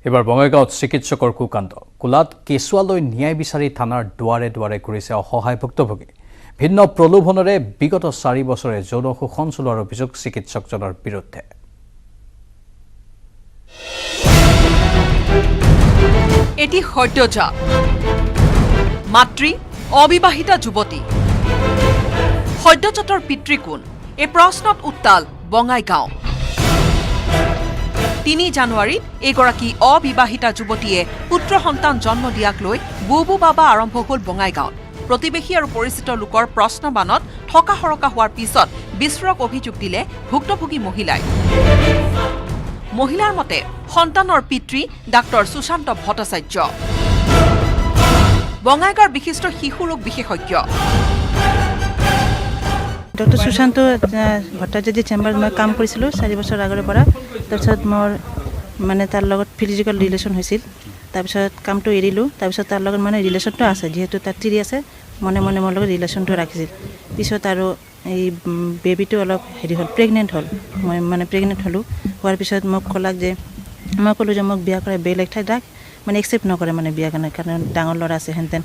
এবাৰ বঙাইগাঁৱত চিকিৎসকৰ কুকাণ্ড। কোলাত কেঁচুৱালৈ ন্যায় বিচাৰি থানাৰ দুৱাৰে দুৱাৰে ঘূৰিছে অসহায় ভুক্তভোগী। ভিন্ন প্ৰলোভনেৰে বিগত 4 বছৰে যৌন শোষণ চলোৱাৰ অভিযোগ চিকিৎসকজনৰ বিৰুদ্ধে। এটি সদ্যজা মাতৃ অবিবাহিতা যুৱতী সদ্যজাতৰ পিতৃ কোন এই প্ৰশ্নত উত্তাল বঙাইগাঁও। 3 জানুৱাৰীত এগৰাকী অবিবাহিতা যুৱতীয়ে পুত্ৰ সন্তান জন্ম দিয়াক লৈ বুবু বাবা আৰম্ভ হ'ল বঙাইগাঁৱত। প্ৰতিবেশী আৰু পৰিচিত লোকৰ প্ৰশ্নবানত ঠকা হৰকা হোৱাৰ পিছত বিস্ফোৰক অভিযোগ দিলে ভুক্তভোগী মহিলাই। মহিলাৰ মতে সন্তানৰ পিতৃ ডাক্তৰ সুশান্ত ভট্টাচাৰ্য, বঙাইগাঁৱৰ বিশিষ্ট শিশু ৰোগ বিশেষজ্ঞ। ডক্টৰ সুশান্ত ভট্টাচাৰ্য চেম্বাৰত মই কাম কৰিছিলোঁ 4 বছৰ আগৰে পৰা। তাৰপিছত মোৰ মানে তাৰ লগত ফিজিকেল ৰিলেশ্যন হৈছিল। তাৰপিছত কামটো এৰিলোঁ। তাৰপিছত তাৰ লগত মানে ৰিলেশ্যনটো আছে, যিহেতু তাৰ তিৰি আছে, মনে মনে মোৰ লগত ৰিলেশ্যনটো ৰাখিছিল। পিছত আৰু এই বেবীটো অলপ হেৰি হ'ল, প্ৰেগনেণ্ট হ'ল। মই মানে প্ৰেগনেণ্ট হ'লোঁ। হোৱাৰ পিছত মোক ক'লাক যে, মই ক'লোঁ যে মোক বিয়া কৰে বেলেগ ঠাইত ৰাখ, মানে একচেপ্ট নকৰে মানে বিয়া কাৰণ ডাঙৰ ল'ৰা আছে হেনতেন।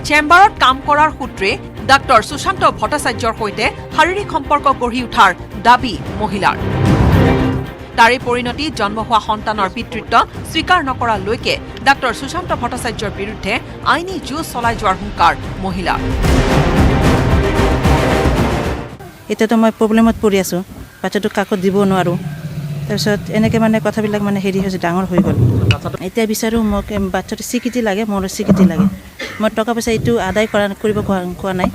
চেম্বাৰত কাম কৰাৰ সূত্ৰে ডাক্তৰ সুশান্ত ভট্টাচাৰ্যৰ সৈতে শাৰীৰিক সম্পৰ্ক গঢ়ি উঠাৰ দাবী মহিলাৰ। তাৰে পৰিণতি জন্ম হোৱা সন্তানৰ পিতৃত্ব স্বীকাৰ নকৰালৈকে ডাক্তৰ সুশান্ত ভট্টাচাৰ্যৰ বিৰুদ্ধে আইনী যুঁজ চলাই যোৱাৰ হুংকাৰ মহিলাৰ। এতিয়াতো মই প্ৰব্লেমত পৰি আছোঁ, বাচ্চাটো কাকো দিব নোৱাৰোঁ। তাৰপিছত এনেকৈ মানে কথাবিলাক মানে হেৰি হৈছে, ডাঙৰ হৈ গ'ল। এতিয়া বিচাৰোঁ মোক বাচ্চাটো স্বীকৃতি লাগে, মোৰো স্বীকৃতি লাগে। মই টকা পইচা এইটো আদায় কৰিব কোৱা নাই।